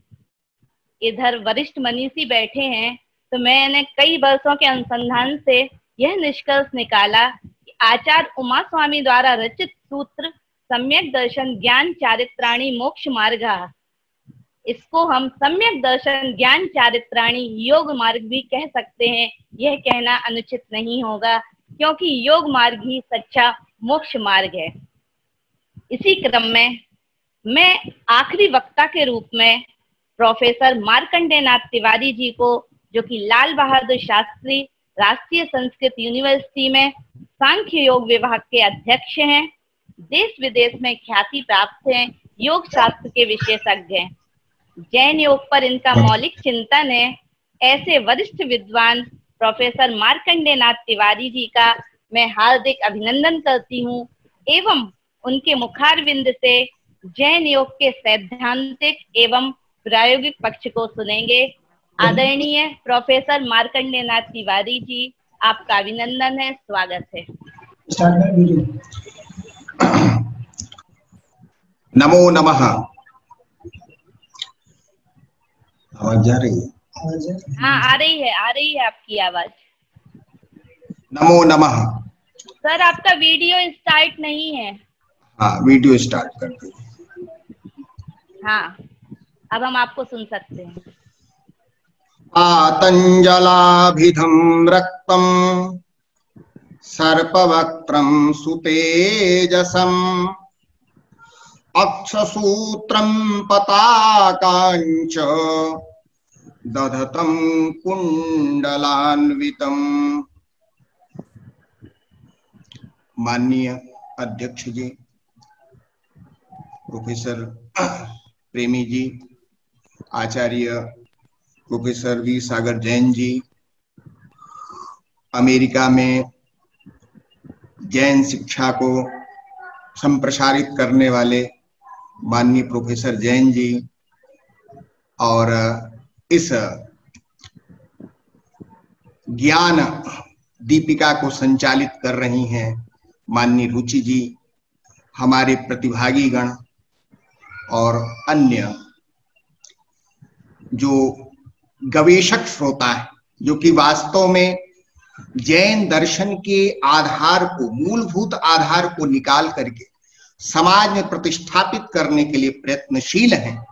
इधर वरिष्ठ मनीषी बैठे हैं, तो मैंने कई वर्षों के अनुसंधान से यह निष्कर्ष निकाला कि आचार्य उमा स्वामी द्वारा रचित सूत्र सम्यक दर्शन ज्ञान चारित्राणी मोक्ष मार्ग, इसको हम सम्यक दर्शन ज्ञान चारित्राणी योग मार्ग भी कह सकते हैं। यह कहना अनुचित नहीं होगा, क्योंकि योग मार्ग ही सच्चा मोक्ष मार्ग है। इसी क्रम में मैं आखिरी वक्ता के रूप में प्रोफेसर मार्कंडेय नाथ तिवारी जी को, जो कि लाल बहादुर शास्त्री राष्ट्रीय संस्कृत यूनिवर्सिटी में सांख्य योग विभाग के अध्यक्ष हैं, देश विदेश में ख्याति प्राप्त हैं, योग शास्त्र के विशेषज्ञ हैं। जैन योग पर इनका मौलिक चिंतन है। ऐसे वरिष्ठ विद्वान प्रोफेसर मार्कंडेय नाथ तिवारी जी का मैं हार्दिक अभिनंदन करती हूँ एवं उनके मुखारविंद से जैन योग के सैद्धांतिक एवं प्रायोगिक पक्ष को सुनेंगे। आदरणीय प्रोफेसर मार्कंडेय नाथ तिवारी जी, आपका अभिनंदन है, स्वागत है। नमो नमः। आवाज जा रही है? हाँ, आ रही है आपकी आवाज। नमो नमः। सर, आपका वीडियो स्टार्ट नहीं है। हाँ, वीडियो स्टार्ट कर दो। हाँ, अब हम आपको सुन सकते हैं। आतंजलाभिधं रक्तम सर्पवक्त्रं सुतेजसम् अक्षसूत्रं पताकाञ्च दधतं कुंडलान्वितम्। माननीय अध्यक्ष जी, प्रोफेसर प्रेमी जी, आचार्य professor V Sagar Jain ji, America में जैन शिक्षा को संप्रसारित करने वाले माननीय प्रोफेसर जैन जी, और इस ज्ञान दीपिका को संचालित कर रही हैं माननीय रुचि जी, हमारे प्रतिभागी गण और अन्य जो गवेषक श्रोता है, जो कि वास्तव में जैन दर्शन के आधार को, मूलभूत आधार को निकाल करके समाज में प्रतिष्ठापित करने के लिए प्रयत्नशील हैं,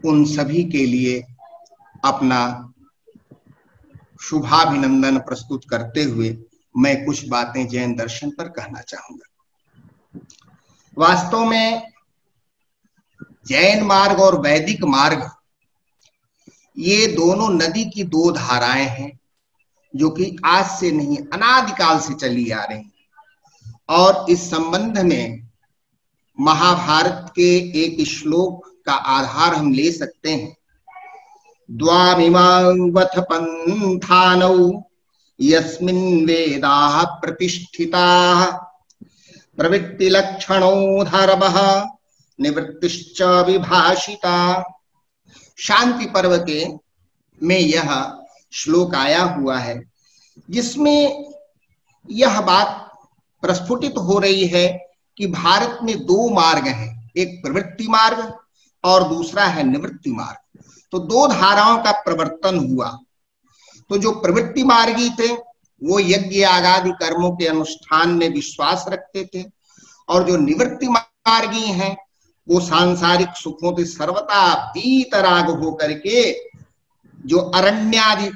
उन सभी के लिए अपना शुभाभिनंदन प्रस्तुत करते हुए मैं कुछ बातें जैन दर्शन पर कहना चाहूंगा। वास्तव में जैन मार्ग और वैदिक मार्ग, ये दोनों नदी की दो धाराएं हैं जो कि आज से नहीं, अनादिकाल से चली आ रही हैं। और इस संबंध में महाभारत के एक श्लोक का आधार हम ले सकते हैं। द्वामिमां वथ पंथानौ यस्मिन् वेदाः प्रतिष्ठिताः प्रवृत्ति लक्षणो धर्मः निवृत्तिश्च विभाषिता। शांति पर्व के में यह श्लोक आया हुआ है, जिसमें यह बात प्रस्फुटित हो रही है कि भारत में दो मार्ग हैं, एक प्रवृत्ति मार्ग और दूसरा है निवृत्ति मार्ग। तो दो धाराओं का प्रवर्तन हुआ। तो जो प्रवृत्ति मार्गी थे वो यज्ञ आदि कर्मों के अनुष्ठान में विश्वास रखते थे, और जो निवृत्ति मार्गी हैं वो सांसारिक सुखों से सर्वथा वीतराग होकर के जो अरण्यादि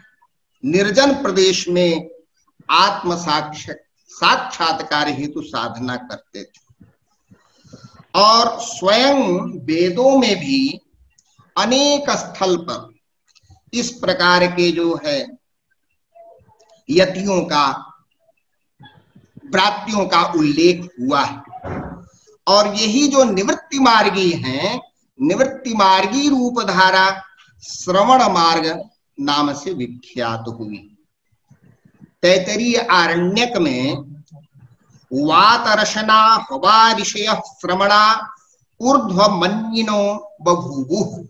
निर्जन प्रदेश में आत्म साक्षात्कार हेतु साधना करते थे। और स्वयं वेदों में भी अनेक स्थल पर इस प्रकार के जो है यतियों का, व्रात्यों का उल्लेख हुआ है। और यही जो निवृत्ति मार्गी हैं, निवृत्ति मार्गी रूप धारा श्रवण मार्ग नाम से विख्यात हुई। तैतरीय आरण्यक में वात रशना हवा ऋषय श्रवणा ऊर्ध्वमन्यिनो बभूवुः।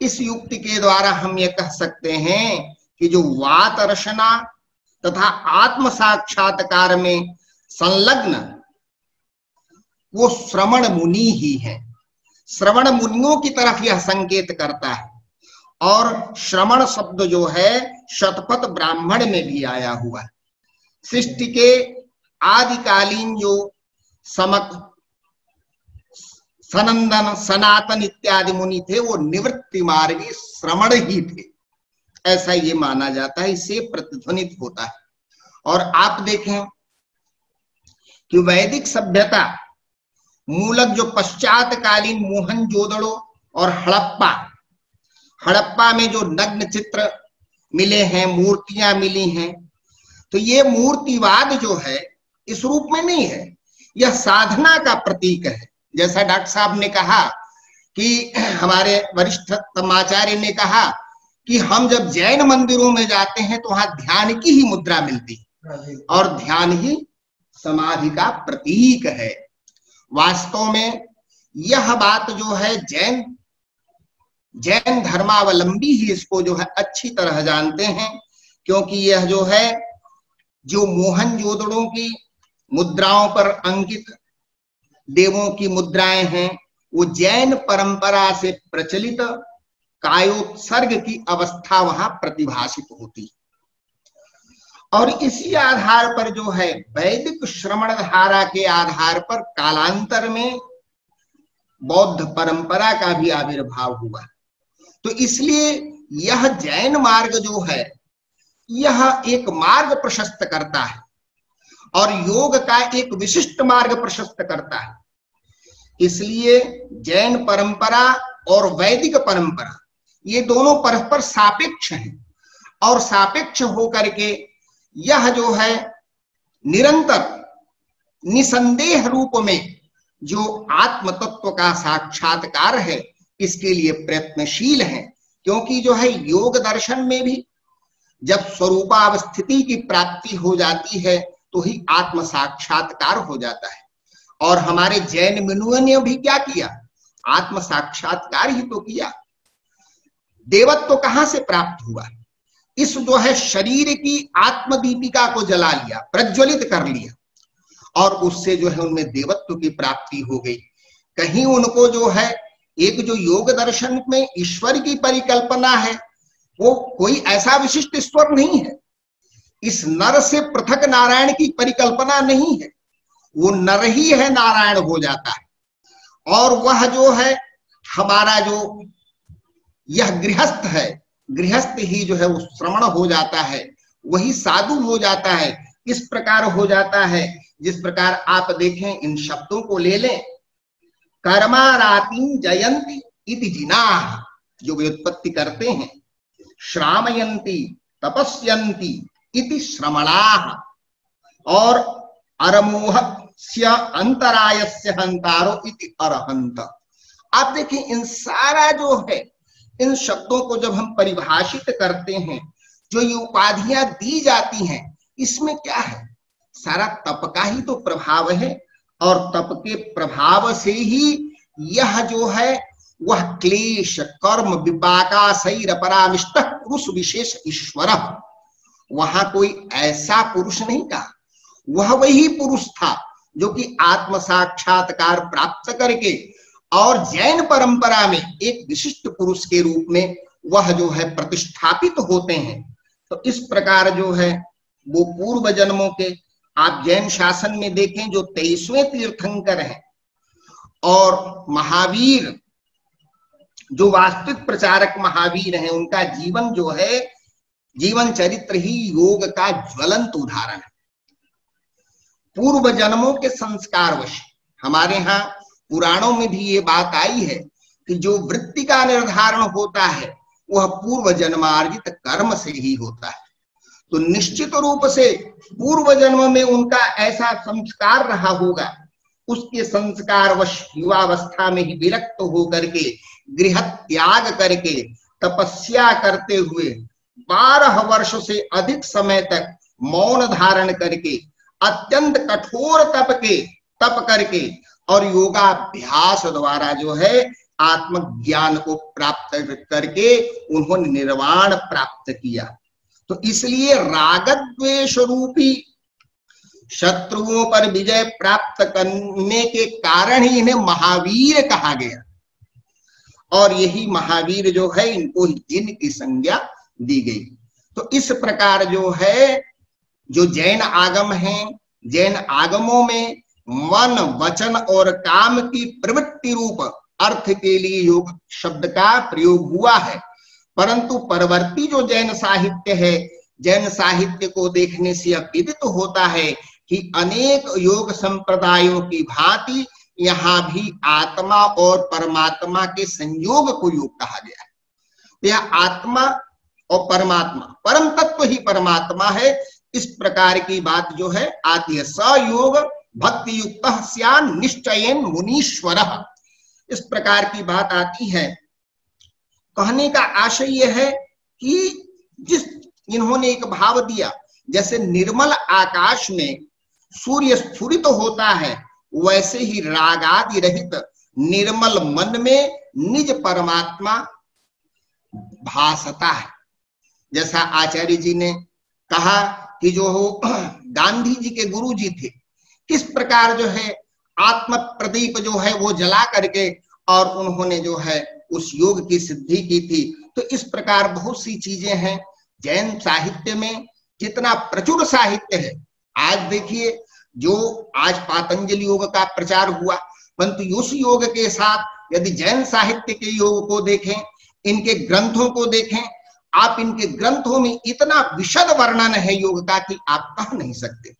इस युक्ति के द्वारा हम ये कह सकते हैं कि जो वात रचना तथा आत्म साक्षात्कार में संलग्न वो श्रवण मुनि ही है। श्रवण मुनियों की तरफ यह संकेत करता है। और श्रवण शब्द जो है शतपथ ब्राह्मण में भी आया हुआ है। सृष्टि के आदिकालीन जो समक, सनंदन, सनातन इत्यादि मुनि थे वो निवृत्ति मार्गी श्रवण ही थे, ऐसा ये माना जाता है, इससे प्रतिध्वनित होता है। और आप देखें कि वैदिक सभ्यता मूलक जो पश्चातकालीन मोहनजोदड़ो और हड़प्पा में जो नग्न चित्र मिले हैं, मूर्तियां मिली हैं, तो ये मूर्तिवाद जो है इस रूप में नहीं है, यह साधना का प्रतीक है। जैसा डॉक्टर साहब ने कहा कि हमारे वरिष्ठ आचार्य ने कहा कि हम जब जैन मंदिरों में जाते हैं तो वहां ध्यान की ही मुद्रा मिलती है और ध्यान ही समाधि का प्रतीक है। वास्तव में यह बात जो है जैन धर्मावलंबी ही इसको जो है अच्छी तरह जानते हैं, क्योंकि यह जो है जो मोहनजोदड़ो की मुद्राओं पर अंकित देवों की मुद्राएं हैं वो जैन परंपरा से प्रचलित कायोत्सर्ग की अवस्था वहां प्रतिभाषित होती। और इसी आधार पर जो है वैदिक श्रवण धारा के आधार पर कालांतर में बौद्ध परंपरा का भी आविर्भाव हुआ। तो इसलिए यह जैन मार्ग जो है यह एक मार्ग प्रशस्त करता है और योग का एक विशिष्ट मार्ग प्रशस्त करता है। इसलिए जैन परंपरा और वैदिक परंपरा ये दोनों परस्पर सापेक्ष हैं और सापेक्ष होकर के यह जो है निरंतर निसंदेह रूप में जो आत्म तत्व का साक्षात्कार है इसके लिए प्रयत्नशील हैं। क्योंकि जो है योग दर्शन में भी जब स्वरूपावस्थिति की प्राप्ति हो जाती है तो ही आत्म साक्षात्कार हो जाता है। और हमारे जैन मुनियों ने भी क्या किया, आत्म साक्षात्कार ही तो किया। देवत्व तो कहां से प्राप्त हुआ, इस जो है शरीर की आत्मदीपिका को जला लिया, प्रज्वलित कर लिया और उससे जो है उनमें देवत्व की प्राप्ति हो गई। कहीं उनको जो है एक जो योग दर्शन में ईश्वर की परिकल्पना है वो कोई ऐसा विशिष्ट ईश्वर नहीं है, इस नर से पृथक नारायण की परिकल्पना नहीं है, वो नर ही है, नारायण हो जाता है। और वह जो है हमारा जो यह गृहस्थ है, गृहस्थ ही जो है वो श्रवण हो जाता है, वही साधु हो जाता है। इस प्रकार हो जाता है जिस प्रकार आप देखें, इन शब्दों को ले लें, कर्मारातिं जयन्ति इति जिनाः, जो व्युत्पत्ति करते हैं, श्रामयन्ति तपस्यन्ति इति श्रमणाः, और अरमोहस्य अंतरायस्य हंतारो इति अरहंत। आप देखिए इन सारा जो है इन शब्दों को जब हम परिभाषित करते हैं, जो ये उपाधियां दी जाती हैं, इसमें क्या है, सारा तप का ही तो प्रभाव है और तप के प्रभाव से ही यह जो है वह क्लेश कर्म विपाका सैर परामिष्ट पुरुष विशेष ईश्वर, वहां कोई ऐसा पुरुष नहीं कहा, वह वही पुरुष था जो कि आत्म साक्षात्कार प्राप्त करके और जैन परंपरा में एक विशिष्ट पुरुष के रूप में वह जो है प्रतिष्ठापित होते हैं। तो इस प्रकार जो है वो पूर्व जन्मों के आप जैन शासन में देखें जो 23वें तीर्थंकर हैं और महावीर जो वास्तविक प्रचारक महावीर हैं, उनका जीवन जो है जीवन चरित्र ही योग का ज्वलंत उदाहरण है। पूर्व जन्मों के संस्कारवश हमारे यहाँ पुराणों में भी ये बात आई है कि जो वृत्ति का निर्धारण होता है वह पूर्व जन्मार्जित कर्म से ही होता है। तो निश्चित रूप से पूर्व जन्म में उनका ऐसा संस्कार रहा होगा, उसके संस्कारवश युवावस्था में ही विरक्त होकर के गृह त्याग करके तपस्या करते हुए 12 वर्ष से अधिक समय तक मौन धारण करके अत्यंत कठोर तप करके और योगाभ्यास द्वारा जो है आत्मज्ञान को प्राप्त करके उन्होंने निर्वाण प्राप्त किया। तो इसलिए राग द्वेष रूपी शत्रुओं पर विजय प्राप्त करने के कारण ही इन्हें महावीर कहा गया, और यही महावीर जो है इनको जिन की संज्ञा दी गई। तो इस प्रकार जो है जो जैन आगम हैं, जैन आगमों में मन वचन और काम की प्रवृत्ति रूप अर्थ के लिए योग शब्द का प्रयोग हुआ है, परंतु परवर्ती जो जैन साहित्य है, जैन साहित्य को देखने से यह विदित होता है कि अनेक योग संप्रदायों की भांति यहाँ भी आत्मा और परमात्मा के संयोग को योग कहा गया है। तो यह आत्मा और परमात्मा, परम तत्व ही परमात्मा है, इस प्रकार की बात जो है आती है। स योग भक्ति युक्त स्यान् निश्चयेन मुनीश्वर, इस प्रकार की बात आती है। कहने का आशय यह है कि जिस इन्होंने एक भाव दिया, जैसे निर्मल आकाश में सूर्य स्फुरित होता है, वैसे ही रागादि रहित निर्मल मन में निज परमात्मा भासता है। जैसा आचार्य जी ने कहा कि जो गांधी जी के गुरु जी थे, किस प्रकार जो है आत्म प्रदीप जो है वो जला करके और उन्होंने जो है उस योग की सिद्धि की थी। तो इस प्रकार बहुत सी चीजें हैं जैन साहित्य में, कितना प्रचुर साहित्य है। आज देखिए जो आज पातंजलि योग का प्रचार हुआ, परंतु उस योग के साथ यदि जैन साहित्य के योग को देखें, इनके ग्रंथों को देखें, आप इनके ग्रंथों में इतना विशद वर्णन है योग का कि आप कह नहीं सकते।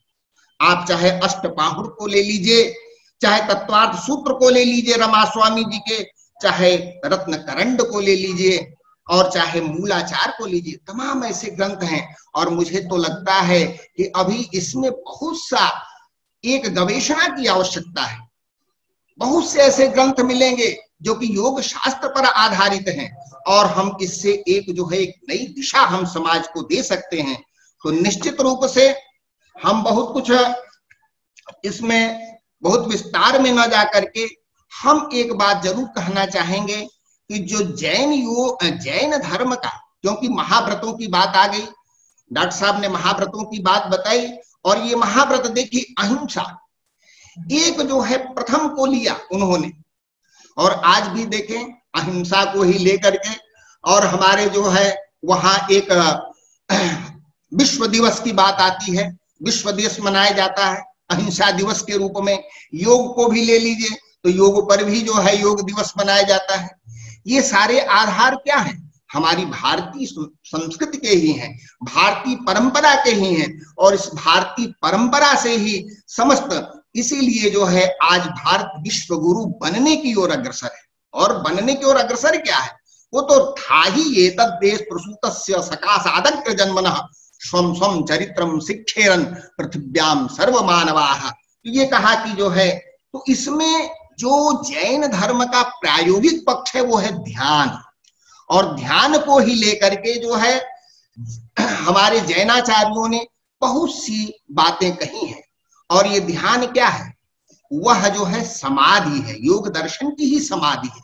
आप चाहे अष्टपाहुर को ले लीजिए, चाहे तत्वार्थ सूत्र को ले लीजिए रमास्वामी जी के, चाहे रत्न करंड को ले लीजिए और चाहे मूलाचार को लीजिए, तमाम ऐसे ग्रंथ हैं। और मुझे तो लगता है कि अभी इसमें बहुत सा एक गवेषणा की आवश्यकता है। बहुत से ऐसे ग्रंथ मिलेंगे जो कि योग शास्त्र पर आधारित हैं और हम इससे एक जो है एक नई दिशा हम समाज को दे सकते हैं। तो निश्चित रूप से हम बहुत कुछ इसमें बहुत विस्तार में न जाकर के हम एक बात जरूर कहना चाहेंगे कि जो जैन धर्म का, क्योंकि महाव्रतों की बात आ गई, डॉक्टर साहब ने महाव्रतों की बात बताई, और ये महाव्रत देखिए अहिंसा एक जो है प्रथम को लिया उन्होंने, और आज भी देखें अहिंसा को ही लेकर के, और हमारे जो है वहां एक विश्व दिवस की बात आती है, विश्व दिवस मनाया जाता है अहिंसा दिवस के रूप में। योग को भी ले लीजिए तो योग पर भी जो है योग दिवस मनाया जाता है। ये सारे आधार क्या है? हमारी भारतीय संस्कृति के ही हैं, भारतीय परंपरा के ही हैं, और इस भारतीय परंपरा से ही समस्त, इसीलिए जो है आज भारत विश्व गुरु बनने की ओर अग्रसर है। और बनने की ओर अग्रसर क्या है? वो तो था ही ये देश प्रसूतस्य सका साधक जन्मनः स्वम स्वम चरित्रम शिक्षेरन पृथ्व्याम सर्व मानवाः। तो ये कहा कि जो है, तो इसमें जो जैन धर्म का प्रायोगिक पक्ष है वो है ध्यान, और ध्यान को ही लेकर के जो है हमारे जैनाचार्यों ने बहुत सी बातें कही हैं। और ये ध्यान क्या है? वह जो है समाधि है, योग दर्शन की ही समाधि है,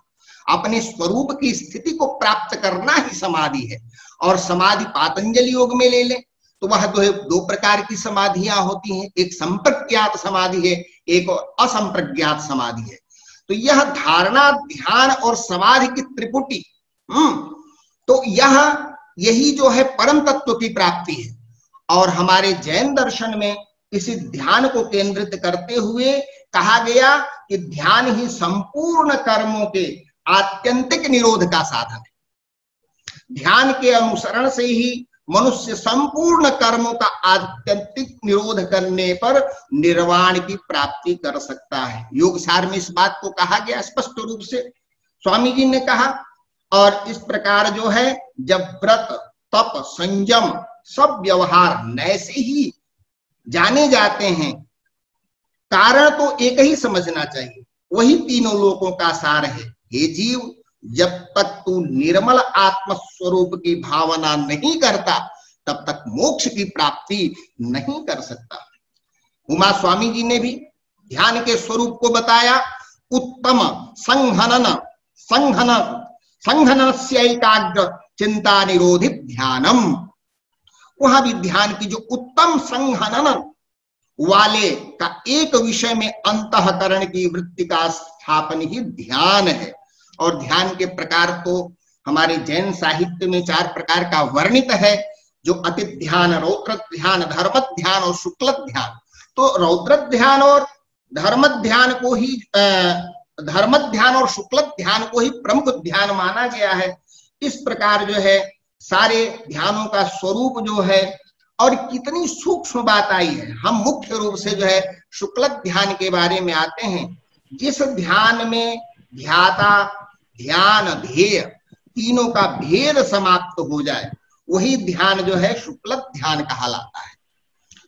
अपने स्वरूप की स्थिति को प्राप्त करना ही समाधि है। और समाधि पातंजलि योग में ले लें तो वह दो प्रकार की समाधियां होती हैं, एक संप्रज्ञात समाधि है, एक असंप्रज्ञात समाधि है। तो यह धारणा, ध्यान और समाधि की त्रिपुटी, तो यही जो है परम तत्व की प्राप्ति है। और हमारे जैन दर्शन में इसी ध्यान को केंद्रित करते हुए कहा गया कि ध्यान ही संपूर्ण कर्मों के आत्यंतिक निरोध का साधन है। ध्यान के अनुसरण से ही मनुष्य संपूर्ण कर्मों का आत्यंतिक निरोध करने पर निर्वाण की प्राप्ति कर सकता है। योग सार में इस बात को कहा गया स्पष्ट रूप से, स्वामी जी ने कहा। और इस प्रकार जो है जब व्रत, तप, संयम सब व्यवहार नए से ही जाने जाते हैं, कारण तो एक ही समझना चाहिए, वही तीनों लोकों का सार है। हे जीव, जब तक तू निर्मल आत्म स्वरूप की भावना नहीं करता तब तक मोक्ष की प्राप्ति नहीं कर सकता। उमा स्वामी जी ने भी ध्यान के स्वरूप को बताया। उत्तम संघननस्य एकाग्र चिंता निरोधित ध्यानम। वहां भी ध्यान की जो उत्तम संघनन वाले का एक विषय में अंतःकरण की वृत्ति का स्थापन ही ध्यान है। और ध्यान के प्रकार तो हमारे जैन साहित्य में 4 प्रकार का वर्णित है, जो अति ध्यान, रौद्र ध्यान, धर्म ध्यान और शुक्ल ध्यान। तो रौद्र ध्यान और धर्म ध्यान को ही शुक्ल ध्यान को ही प्रमुख ध्यान माना गया है। इस प्रकार जो है सारे ध्यानों का स्वरूप जो है, और कितनी सूक्ष्म बात आई है। हम मुख्य रूप से जो है शुक्ल ध्यान के बारे में आते हैं। जिस ध्यान में ध्याता, ध्यान, ध्येय तीनों का भेद समाप्त हो जाए, वही ध्यान जो है शुक्ल ध्यान कहलाता है।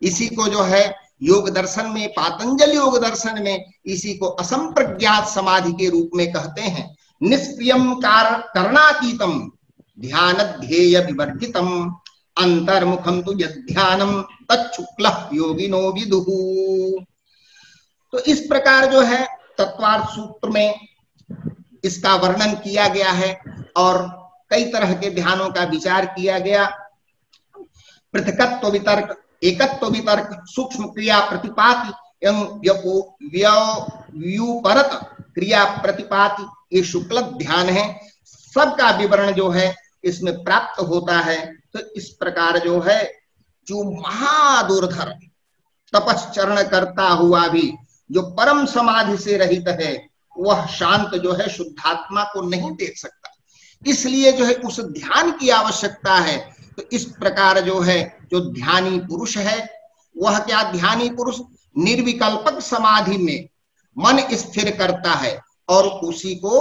इसी को जो है योग दर्शन में, पातंजल योग दर्शन में इसी को असंप्रज्ञात समाधि के रूप में कहते हैं। निष्क्रियम करणातीतम ध्यान ध्येय विवर्जितम अंतर्मुखम तु यद्ध्यानम तच्छुक्ल योगिनो विदुः। तो इस प्रकार जो है तत्वार्थ सूत्र में इसका वर्णन किया गया है और कई तरह के ध्यानों का विचार किया गया। पृथकत्व वितर्क, एकत्व वितर्क, सूक्ष्म क्रिया प्रतिपाति एवं व्युपरत क्रिया प्रतिपाति, ये शुक्ल ध्यान है। सबका विवरण जो है इसमें प्राप्त होता है। तो इस प्रकार जो है जो महादुर्धर तपश्चरण करता हुआ भी जो परम समाधि से रहित है, वह शांत जो है शुद्धात्मा को नहीं देख सकता। इसलिए जो है उस ध्यान की आवश्यकता है। तो इस प्रकार जो है जो ध्यानी पुरुष है, वह क्या ध्यानी पुरुष निर्विकल्पक समाधि में मन स्थिर करता है और उसी को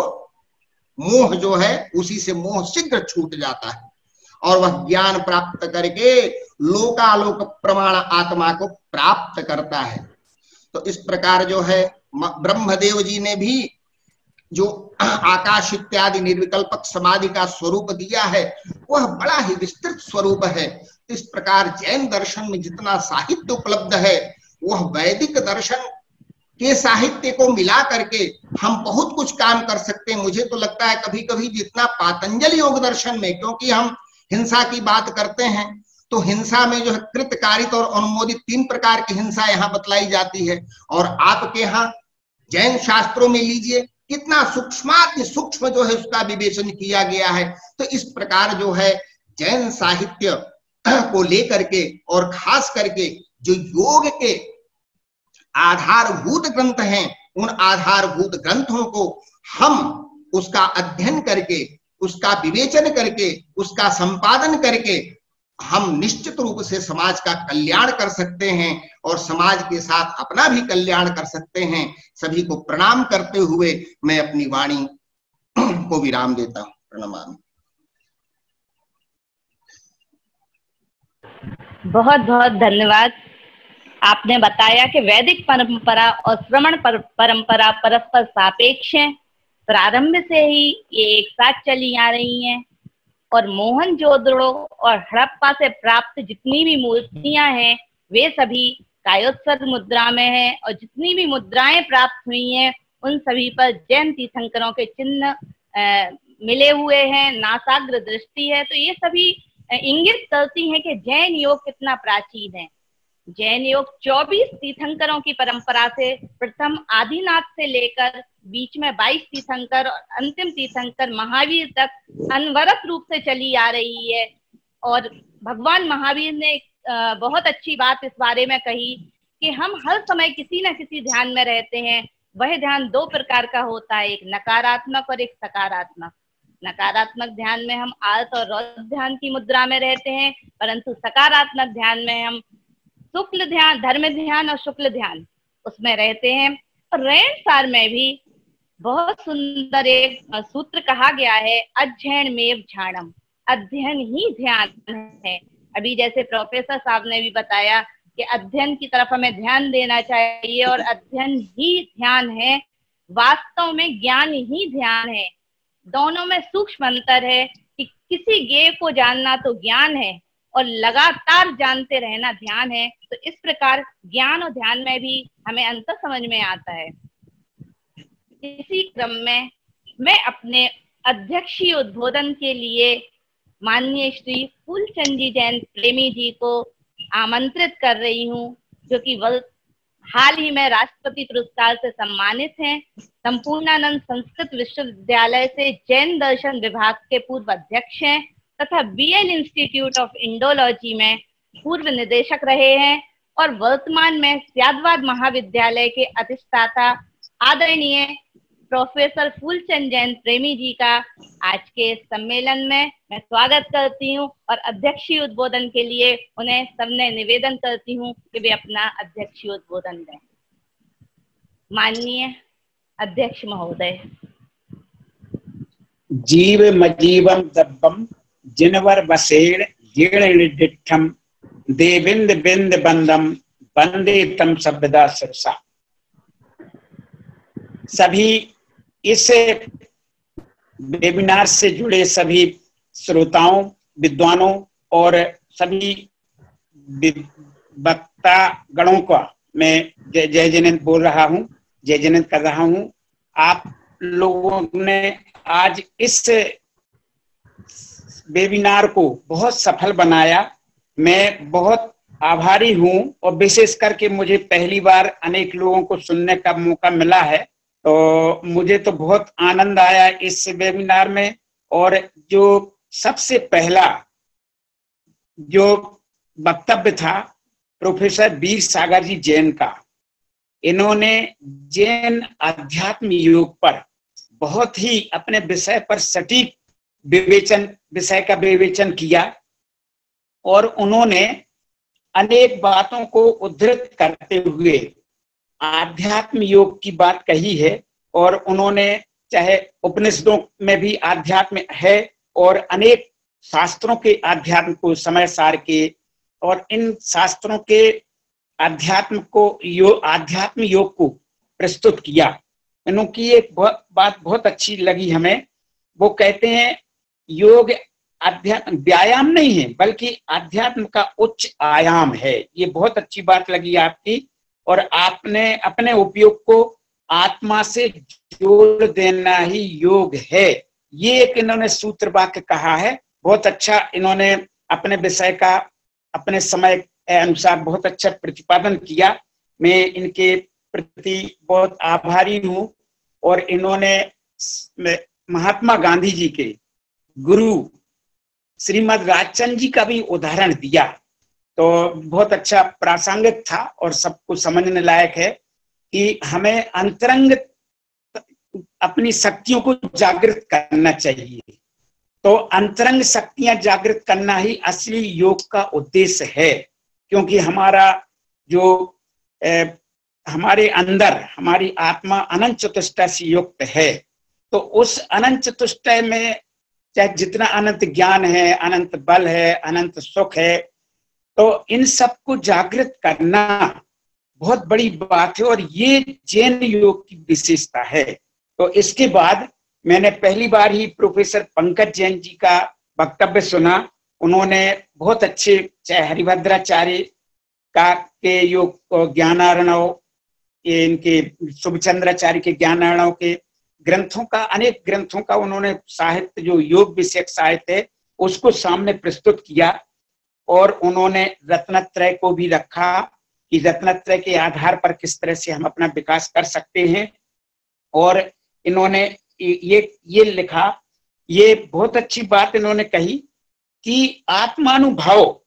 मोह जो है, उसी से मोह शीघ्र छूट जाता है और वह ज्ञान प्राप्त करके लोकालोक प्रमाण आत्मा को प्राप्त करता है। तो इस प्रकार जो है ब्रह्मदेव जी ने भी जो आकाश इत्यादि निर्विकल्पक समाधि का स्वरूप दिया है, वह बड़ा ही विस्तृत स्वरूप है। इस प्रकार जैन दर्शन में जितना साहित्य उपलब्ध है, वह वैदिक दर्शन के साहित्य को मिला करके हम बहुत कुछ काम कर सकते हैं। मुझे तो लगता है कभी कभी जितना पातंजल योग दर्शन में, क्योंकि हम हिंसा की बात करते हैं, तो हिंसा में जो है कृतकारित और अनुमोदित 3 प्रकार की हिंसा यहाँ बतलाई जाती है। और आपके यहाँ जैन शास्त्रों में लीजिए कितना सूक्ष्माति सूक्ष्म जो है उसका विवेचन किया गया है। तो इस प्रकार जो है जैन साहित्य को लेकर के और खास करके जो योग के आधारभूत ग्रंथ हैं, उन आधारभूत ग्रंथों को हम उसका अध्ययन करके, उसका विवेचन करके, उसका संपादन करके हम निश्चित रूप से समाज का कल्याण कर सकते हैं और समाज के साथ अपना भी कल्याण कर सकते हैं। सभी को प्रणाम करते हुए मैं अपनी वाणी को विराम देता हूं। प्रणाम। बहुत बहुत धन्यवाद। आपने बताया कि वैदिक परंपरा और श्रमण परंपरा परस्पर सापेक्ष हैं, प्रारंभ से ही ये एक साथ चली आ रही हैं और मोहनजोदड़ो और हड़प्पा से प्राप्त जितनी भी मूर्तियां हैं वे सभी कायोत्सर्ग मुद्रा में हैं और जितनी भी मुद्राएं प्राप्त हुई हैं उन सभी पर जैन तीर्थंकरों के चिन्ह मिले हुए हैं, नासाग्र दृष्टि है। तो ये सभी इंगित करती हैं कि जैन योग कितना प्राचीन है। जैन योग 24 तीर्थंकरों की परंपरा से प्रथम आदिनाथ से लेकर बीच में 22 तीर्थंकर और अंतिम तीर्थंकर महावीर तक अनवरत रूप से चली आ रही है। और भगवान महावीर ने बहुत अच्छी बात इस बारे में कही कि हम हर समय किसी न किसी ध्यान में रहते हैं। वह ध्यान 2 प्रकार का होता है, एक नकारात्मक और एक सकारात्मक। नकारात्मक ध्यान में हम आर्त और रौद्र ध्यान की मुद्रा में रहते हैं, परंतु सकारात्मक ध्यान में हम शुक्ल ध्यान, धर्म ध्यान और शुक्ल ध्यान उसमें रहते हैं। और रेणसार में भी बहुत सुंदर एक सूत्र कहा गया है, अध्ययन में ध्यानम, अध्ययन ही ध्यान है। अभी जैसे प्रोफेसर साहब ने भी बताया कि अध्ययन की तरफ हमें ध्यान देना चाहिए और अध्ययन ही ध्यान है। वास्तव में ज्ञान ही ध्यान है। दोनों में सूक्ष्म अंतर है कि किसी ज्ञेय को जानना तो ज्ञान है, और लगातार जानते रहना ध्यान है। तो इस प्रकार ज्ञान और ध्यान में भी हमें अंतर समझ में आता है। इसी क्रम में मैं अपने अध्यक्षीय उद्बोधन के लिए माननीय श्री फूलचंद जी जैन प्रेमी जी को आमंत्रित कर रही हूँ, जो कि हाल ही में राष्ट्रपति पुरस्कार से सम्मानित हैं। संपूर्णानंद संस्कृत विश्वविद्यालय से जैन दर्शन विभाग के पूर्व अध्यक्ष हैं तथा बीएल इंस्टीट्यूट ऑफ इंडोलॉजी में पूर्व निदेशक रहे हैं और वर्तमान में स्यादवाद महाविद्यालय के अधिष्ठाता आदरणीय प्रोफेसर फूलचंद जैन प्रेमी जी का आज के सम्मेलन में मैं स्वागत करती हूं और अध्यक्षीय उद्बोधन के लिए उन्हें सबने निवेदन करती हूं कि वे अपना अध्यक्षीय उद्बोधन दें। माननीय अध्यक्ष महोदय। जीव मजीवम दब्बम जिनवर बसेड़ जीर्णिडिठम देविंद बिंद बंदम बंदे तम शब्दा सरसा। सभी इस वेबिनार से जुड़े सभी श्रोताओं, विद्वानों और सभी वक्ता गणों का मैं जय जयंत बोल रहा हूं, जय जयंत कर रहा हूं। आप लोगों ने आज इस वेबिनार को बहुत सफल बनाया। मैं बहुत आभारी हूं और विशेष करके मुझे पहली बार अनेक लोगों को सुनने का मौका मिला है, तो मुझे तो बहुत आनंद आया इस वेबिनार में। और जो सबसे पहला जो वक्तव्य था प्रोफेसर वीर सागर जी जैन का, इन्होंने जैन अध्यात्म योग पर बहुत ही अपने विषय पर सटीक विषय का विवेचन किया और उन्होंने अनेक बातों को उद्धृत करते हुए आध्यात्म योग की बात कही है। और उन्होंने चाहे उपनिषदों में भी आध्यात्म है और अनेक शास्त्रों के आध्यात्म को समय सार के और इन शास्त्रों के आध्यात्म योग को प्रस्तुत किया। इनकी एक बात बहुत अच्छी लगी हमें। वो कहते हैं योग अध्यात्म व्यायाम नहीं है बल्कि आध्यात्म का उच्च आयाम है। ये बहुत अच्छी बात लगी आपकी। और आपने अपने उपयोग को आत्मा से जोड़ देना ही योग है, ये एक इन्होंने सूत्र वाक्य कहा है। बहुत अच्छा इन्होंने अपने विषय का अपने समय के अनुसार बहुत अच्छा प्रतिपादन किया। मैं इनके प्रति बहुत आभारी हूं। और इन्होंने महात्मा गांधी जी के गुरु श्रीमद राजचंद जी का भी उदाहरण दिया, तो बहुत अच्छा प्रासंगिक था और सबको समझने लायक है कि हमें अंतरंग अपनी शक्तियों को जागृत करना चाहिए। तो अंतरंग शक्तियां जागृत करना ही असली योग का उद्देश्य है, क्योंकि हमारा जो हमारे अंदर हमारी आत्मा अनंत चतुष्टय से युक्त है। तो उस अनंत चतुष्टय में चाहे जितना अनंत ज्ञान है, अनंत बल है, अनंत सुख है, तो इन सबको जागृत करना बहुत बड़ी बात है और ये जैन योग की विशेषता है। तो इसके बाद मैंने पहली बार ही प्रोफेसर पंकज जैन जी का वक्तव्य सुना। उन्होंने बहुत अच्छे, चाहे हरिभद्राचार्य का के योग ज्ञानार्णव, इनके शुभचंद्राचार्य के ज्ञानार्णव के ग्रंथों का, अनेक ग्रंथों का उन्होंने साहित्य, जो योग विषयक साहित्य है, उसको सामने प्रस्तुत किया। और उन्होंने रत्नत्रय को भी रखा कि रत्नत्रय के आधार पर किस तरह से हम अपना विकास कर सकते हैं। और इन्होंने ये लिखा, ये बहुत अच्छी बात इन्होंने कही कि आत्मानुभाव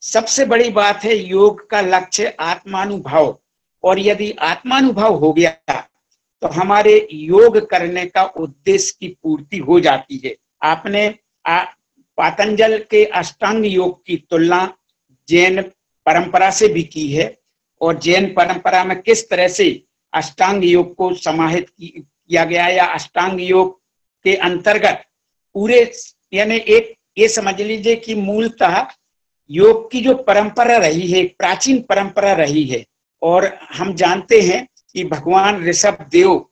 सबसे बड़ी बात है। योग का लक्ष्य आत्मानुभाव, और यदि आत्मानुभाव हो गया तो हमारे योग करने का उद्देश्य की पूर्ति हो जाती है। आपने पातंजल के अष्टांग योग की तुलना जैन परंपरा से भी की है और जैन परंपरा में किस तरह से अष्टांग योग को समाहित किया गया, या अष्टांग योग के अंतर्गत पूरे, यानी एक ये समझ लीजिए कि मूलतः योग की जो परंपरा रही है, एक प्राचीन परंपरा रही है। और हम जानते हैं कि भगवान ऋषभ देव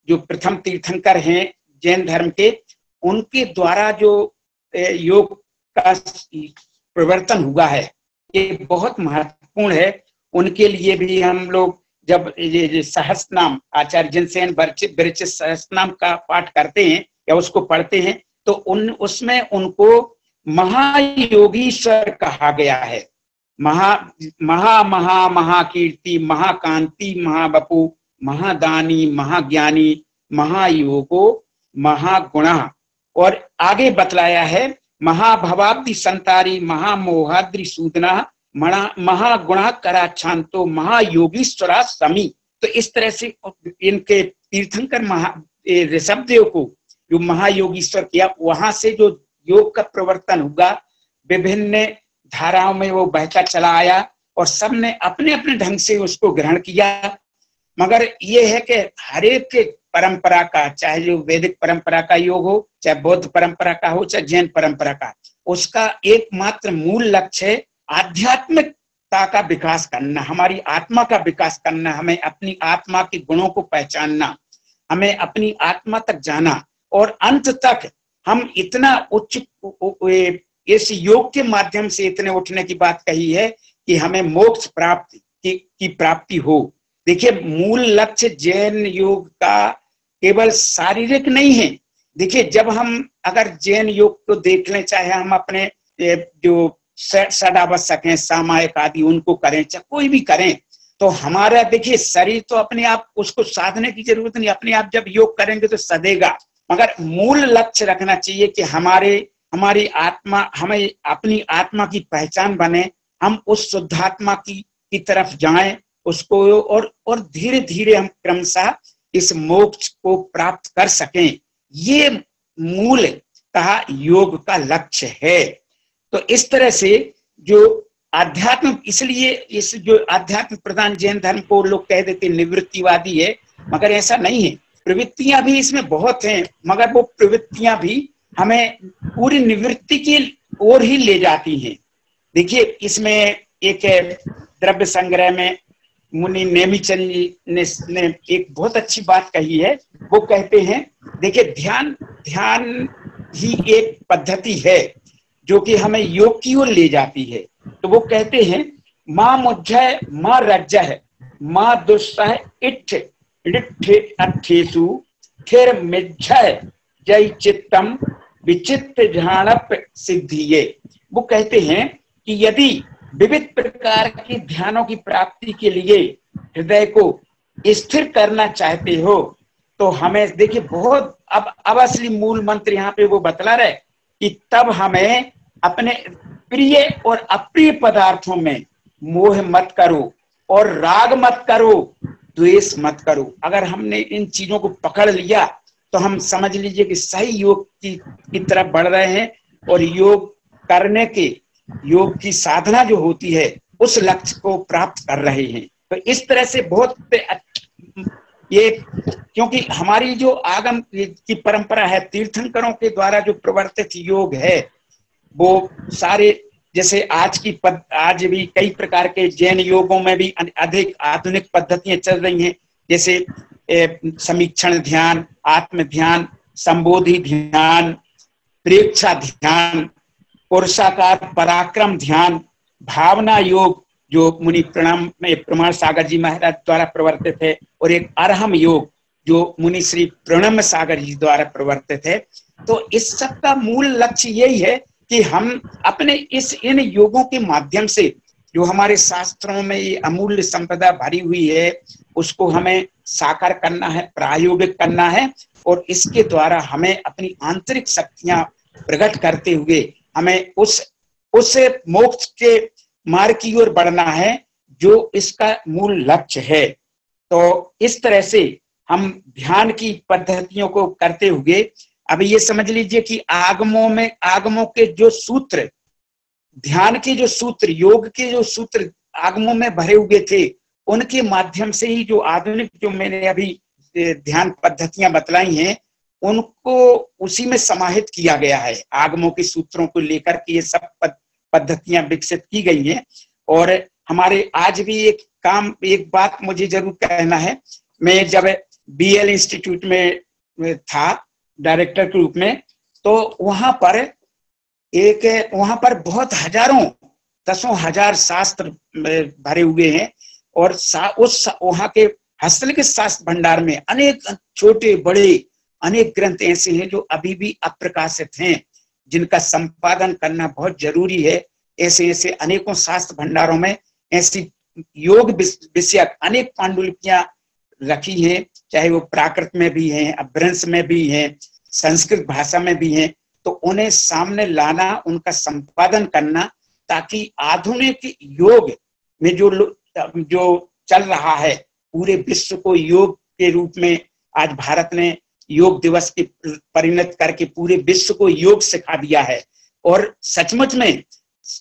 जो प्रथम तीर्थंकर हैं जैन धर्म के, उनके द्वारा जो योग का परिवर्तन हुआ है, ये बहुत महत्वपूर्ण है। उनके लिए भी हम लोग जब ये सहस्त्रनाम आचार्य जिनसेन विरचित सहस्त्रनाम का पाठ करते हैं या उसको पढ़ते हैं तो उसमें उनको महायोगीश्वर कहा गया है। महाकीर्ति, महाकांति, महाबपु, महादानी, महाज्ञानी, महायोगो, महागुणा, और आगे बतलाया है महाभवाब्दि संतारी, महामोहाद्रि सूदना, महागुणा कराच्छांतो, महायोगीश्वरा समी। तो इस तरह से इनके तीर्थंकर ऋषभदेव को जो महायोगीश्वर किया, वहां से जो योग का प्रवर्तन हुआ, विभिन्न धाराओं में वो बहता चला आया और सबने अपने अपने ढंग से उसको ग्रहण किया। मगर ये है कि हर एक परंपरा का, चाहे जो वैदिक परंपरा का योग हो, चाहे बौद्ध परंपरा का हो, चाहे जैन परंपरा का, उसका एकमात्र मूल लक्ष्य है आध्यात्मिकता का विकास करना, हमारी आत्मा का विकास करना, हमें अपनी आत्मा के गुणों को पहचानना, हमें अपनी आत्मा तक जाना, और अंत तक हम इतना उच्च, इस योग के माध्यम से इतने उठने की बात कही है कि हमें मोक्ष प्राप्ति की प्राप्ति हो। देखिए, मूल लक्ष्य जैन योग का केवल शारीरिक नहीं है। देखिए, जब हम अगर जैन योग को देख लें, चाहे हम अपने जो षडावश्यक हैं, सामायिक आदि, उनको करें, चाहे कोई भी करें, तो हमारा देखिए शरीर तो अपने आप, उसको साधने की जरूरत नहीं, अपने आप जब योग करेंगे तो सदेगा। मगर मूल लक्ष्य रखना चाहिए कि हमारी आत्मा, हमें अपनी आत्मा की पहचान बने, हम उस शुद्धात्मा की तरफ जाएं उसको, और धीरे धीरे हम क्रमशः इस मोक्ष को प्राप्त कर सकें। ये मूल कहा योग का लक्ष्य है। तो इस तरह से जो आध्यात्म, इसलिए इस जो आध्यात्म प्रधान जैन धर्म को लोग कह देते निवृत्तिवादी है, मगर ऐसा नहीं है। प्रवृत्तियां भी इसमें बहुत हैं, मगर वो प्रवृत्तियां भी हमें पूरी निवृत्ति की ओर ही ले जाती हैं। देखिए, इसमें एक द्रव्य संग्रह में मुनि नेमिचंद जी ने एक बहुत अच्छी बात कही है। वो कहते हैं, देखिए, ध्यान ही एक पद्धति है जो कि हमें योग की ओर ले जाती है। तो वो कहते हैं, मां मुज्जय मां रज्जय मां दुस्सह इट्ठ अट्ठेसु फिर मिज्जय जय चित्तम विचित्र ध्यानप सिद्धिये। वो कहते हैं कि यदि विविध प्रकार के ध्यानों की प्राप्ति के लिए हृदय को स्थिर करना चाहते हो तो हमें, देखिए, बहुत अब असली मूल मंत्र यहाँ पे वो बतला रहे कि तब हमें अपने प्रिय और अप्रिय पदार्थों में मोह मत करो और राग मत करो, द्वेष मत करो। अगर हमने इन चीजों को पकड़ लिया तो हम समझ लीजिए कि सही योग की तरफ बढ़ रहे हैं और योग करने के, योग की साधना जो होती है उस लक्ष्य को प्राप्त कर रहे हैं। तो इस तरह से बहुत ये, क्योंकि हमारी जो आगम की परंपरा है, तीर्थंकरों के द्वारा जो प्रवर्तित योग है, वो सारे, जैसे आज भी कई प्रकार के जैन योगों में भी अधिक आधुनिक पद्धतियां चल रही हैं, जैसे समीक्षण ध्यान, आत्म ध्यान, संबोधि ध्यान, प्रेक्षा ध्यान, पुरुषाकार पराक्रम ध्यान, भावना योग जो मुनि प्रमाण सागर जी महाराज द्वारा प्रवर्तित है, और एक अरहम योग जो मुनि श्री प्रणम सागर जी द्वारा प्रवर्तित है। तो इस सब का मूल लक्ष्य यही है कि हम अपने इन योगों के माध्यम से जो हमारे शास्त्रों में ये अमूल्य संपदा भरी हुई है उसको हमें साकार करना है, प्रायोगिक करना है, और इसके द्वारा हमें अपनी आंतरिक शक्तियां प्रकट करते हुए हमें उस मोक्ष के मार्ग की ओर बढ़ना है जो इसका मूल लक्ष्य है। तो इस तरह से हम ध्यान की पद्धतियों को करते हुए अब ये समझ लीजिए कि आगमों के जो सूत्र, ध्यान के जो सूत्र, योग के जो सूत्र आगमों में भरे हुए थे, उनके माध्यम से ही जो आधुनिक जो मैंने अभी ध्यान पद्धतियां बतलाई हैं उनको उसी में समाहित किया गया है। आगमों के सूत्रों को लेकर के ये सब पद्धतियां विकसित की गई हैं। और हमारे आज भी एक बात मुझे जरूर कहना है, मैं जब BL इंस्टीट्यूट में था डायरेक्टर के रूप में, तो वहां पर एक वहां पर बहुत हजारों, दसों हजार शास्त्र भरे हुए हैं, और उस वहां के हस्तलिखित शास्त्र भंडार में अनेक छोटे बड़े अनेक ग्रंथ ऐसे हैं जो अभी भी अप्रकाशित हैं, जिनका संपादन करना बहुत जरूरी है। ऐसे ऐसे अनेकों शास्त्र भंडारों में ऐसी योग विषयक अनेक पांडुलिपियां रखी हैं, चाहे वो प्राकृत में भी हैं, अपभ्रंश में भी हैं, संस्कृत भाषा में भी हैं। तो उन्हें सामने लाना, उनका संपादन करना, ताकि आधुनिक योग में जो चल रहा है, पूरे विश्व को योग के रूप में आज भारत ने योग दिवस की परिणत करके पूरे विश्व को योग सिखा दिया है। और सचमुच में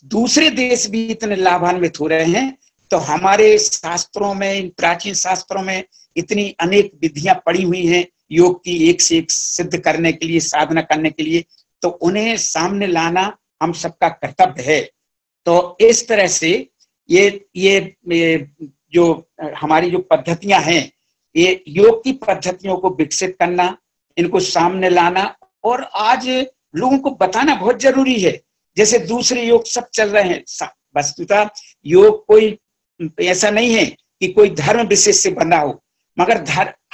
दूसरे देश भी इतने लाभान्वित हो रहे हैं। तो हमारे शास्त्रों में, प्राचीन शास्त्रों में इतनी अनेक विधियां पड़ी हुई हैं योग की, एक से एक सिद्ध करने के लिए, साधना करने के लिए। तो उन्हें सामने लाना हम सबका कर्तव्य है। तो इस तरह से ये जो हमारी जो पद्धतियां हैं, ये योग की पद्धतियों को विकसित करना, इनको सामने लाना, और आज लोगों को बताना बहुत जरूरी है। जैसे दूसरे योग सब चल रहे हैं, वस्तुतः योग कोई ऐसा नहीं है कि कोई धर्म विशेष से बंधा हो, मगर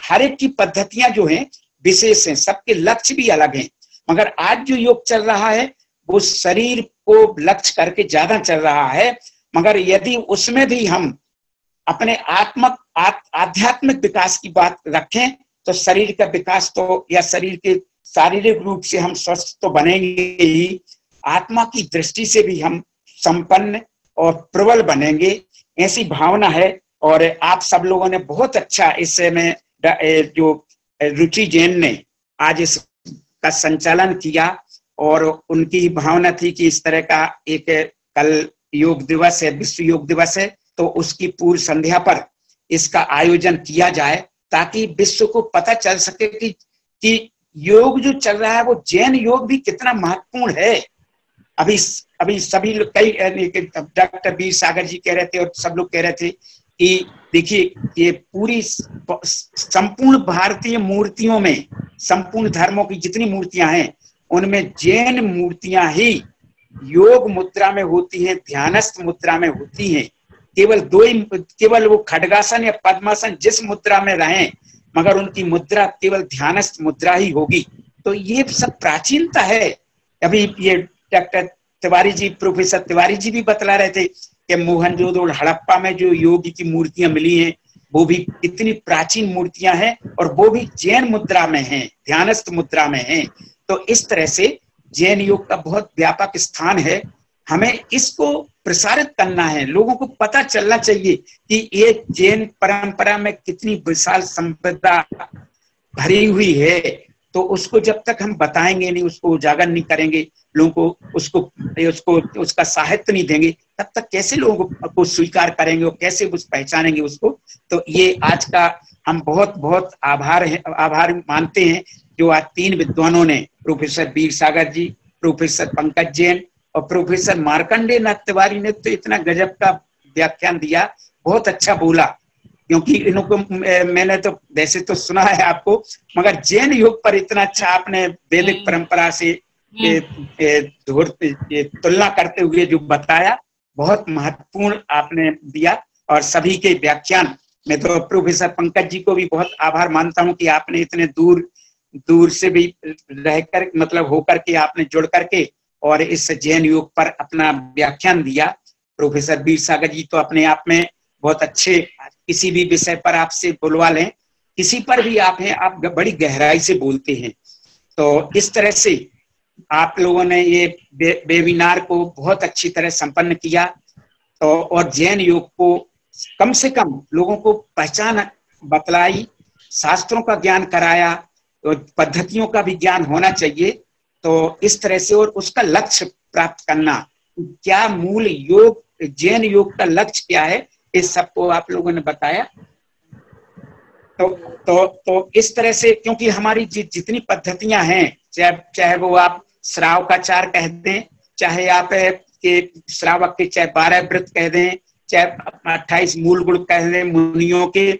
हर एक की पद्धतियां जो हैं विशेष हैं, सबके लक्ष्य भी अलग हैं। मगर आज जो योग चल रहा है वो शरीर को लक्ष्य करके ज्यादा चल रहा है। मगर यदि उसमें भी हम अपने आध्यात्मिक विकास की बात रखें तो शरीर का विकास तो, या शरीर के शारीरिक रूप से हम स्वस्थ तो बनेंगे ही, आत्मा की दृष्टि से भी हम संपन्न और प्रबल बनेंगे, ऐसी भावना है। और आप सब लोगों ने बहुत अच्छा इसमें जो रुचि जैन ने आज इसका संचालन किया, और उनकी भावना थी कि इस तरह का एक कल योग दिवस है, विश्व योग दिवस है, तो उसकी पूर्व संध्या पर इसका आयोजन किया जाए, ताकि विश्व को पता चल सके कि योग जो चल रहा है वो जैन योग भी कितना महत्वपूर्ण है। अभी सभी लोग, कई डॉक्टर वीर सागर जी कह रहे थे और सब लोग कह रहे थे कि देखिए, ये पूरी संपूर्ण भारतीय मूर्तियों में, संपूर्ण धर्मों की जितनी मूर्तियां हैं उनमें जैन मूर्तियां ही योग मुद्रा में होती हैं, ध्यानस्थ मुद्रा में होती हैं। केवल वो खड्गासन या पद्मासन जिस मुद्रा में रहें, मगर उनकी मुद्रा केवल ध्यानस्थ मुद्रा ही होगी। तो ये सब प्राचीनता है। अभी ये डॉक्टर तिवारी जी, प्रोफेसर तिवारी जी भी बतला रहे थे कि मोहनजोदड़ो हड़प्पा में जो योग की मूर्तियां मिली हैं वो भी इतनी प्राचीन मूर्तियां हैं, और वो भी जैन मुद्रा में हैं, ध्यानस्थ मुद्रा में हैं। तो इस तरह से जैन योग का बहुत व्यापक स्थान है। हमें इसको प्रसारित करना है, लोगों को पता चलना चाहिए कि ये जैन परंपरा में कितनी विशाल संपदा भरी हुई है। तो उसको जब तक हम बताएंगे नहीं, उसको उजागर नहीं करेंगे, लोगों को उसका साहित्य नहीं देंगे, तब तक कैसे लोगों को स्वीकार करेंगे और कैसे उस पहचानेंगे उसको। तो ये आज का हम बहुत बहुत आभार मानते हैं जो आज तीन विद्वानों ने, प्रोफेसर वीर सागर जी, प्रोफेसर पंकज जैन और प्रोफेसर मार्कंडेय नाथ तिवारी ने तो इतना गजब का व्याख्यान दिया, बहुत अच्छा बोला। क्योंकि इनको मैंने तो वैसे तो सुना है आपको, मगर जैन योग पर इतना अच्छा आपने वैदिक परंपरा से तुलना करते हुए जो बताया, बहुत महत्वपूर्ण आपने दिया। और सभी के व्याख्यान में तो प्रोफेसर पंकज जी को भी बहुत आभार मानता हूं कि आपने इतने दूर से भी रहकर, मतलब होकर के आपने जुड़ करके और इस जैन योग पर अपना व्याख्यान दिया। प्रोफेसर वीर सागर जी तो अपने आप में बहुत अच्छे, किसी भी विषय पर आपसे बुलवा लें, किसी पर भी आप हैं, आप बड़ी गहराई से बोलते हैं। तो इस तरह से आप लोगों ने ये वेबिनार को बहुत अच्छी तरह संपन्न किया, तो और जैन योग को कम से कम लोगों को पहचान बतलाई, शास्त्रों का ज्ञान कराया, तो पद्धतियों का भी ज्ञान होना चाहिए। तो इस तरह से, और उसका लक्ष्य प्राप्त करना, क्या मूल योग, जैन योग का लक्ष्य क्या है, इस सबको आप लोगों ने बताया। तो इस तरह से, क्योंकि हमारी जितनी पद्धतियां हैं, चाहे वो आप श्रावकाचार कह दें, चाहे आप श्रावक के चाहे 12 व्रत कह दें, चाहे 28 मूल गुण कह दें मुनियों के,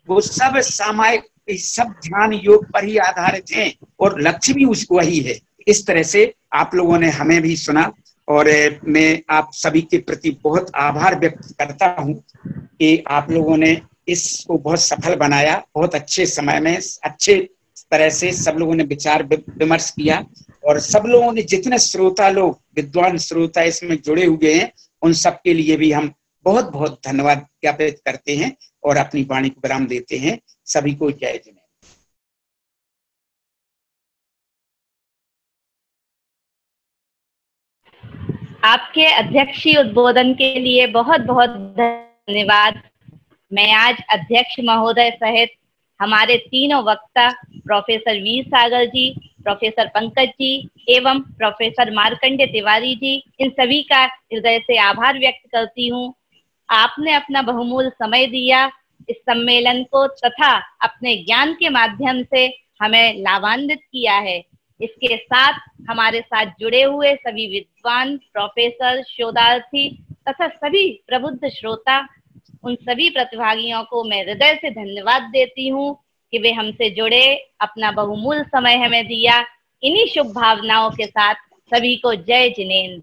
वो सब सामायिक, सब ध्यान योग पर ही आधारित हैं और लक्ष्य भी उसको वही है। इस तरह से आप लोगों ने हमें भी सुना, और मैं आप सभी के प्रति बहुत आभार व्यक्त करता हूं कि आप लोगों ने इसको बहुत सफल बनाया। बहुत अच्छे समय में अच्छे तरह से सब लोगों ने विचार विमर्श किया, और सब लोगों ने, जितने श्रोता लोग, विद्वान श्रोता इसमें जुड़े हुए हैं, उन सब के लिए भी हम बहुत बहुत धन्यवाद ज्ञापित करते हैं और अपनी वाणी को विराम देते हैं। सभी को जय जिनेंद्र। आपके अध्यक्षीय उद्बोधन के लिए बहुत बहुत धन्यवाद। मैं आज अध्यक्ष महोदय सहित हमारे तीनों वक्ता प्रोफेसर वीर सागर जी, प्रोफेसर पंकज जी एवं प्रोफेसर मार्कंडेय तिवारी जी, इन सभी का हृदय से आभार व्यक्त करती हूँ। आपने अपना बहुमूल्य समय दिया इस सम्मेलन को तथा अपने ज्ञान के माध्यम से हमें लाभान्वित किया है। इसके साथ हमारे साथ जुड़े हुए सभी विद्वान, प्रोफेसर, शोधार्थी तथा सभी प्रबुद्ध श्रोता, उन सभी प्रतिभागियों को मैं हृदय से धन्यवाद देती हूँ कि वे हमसे जुड़े, अपना बहुमूल्य समय हमें दिया। इन्हीं शुभ भावनाओं के साथ सभी को जय जिनेंद्र।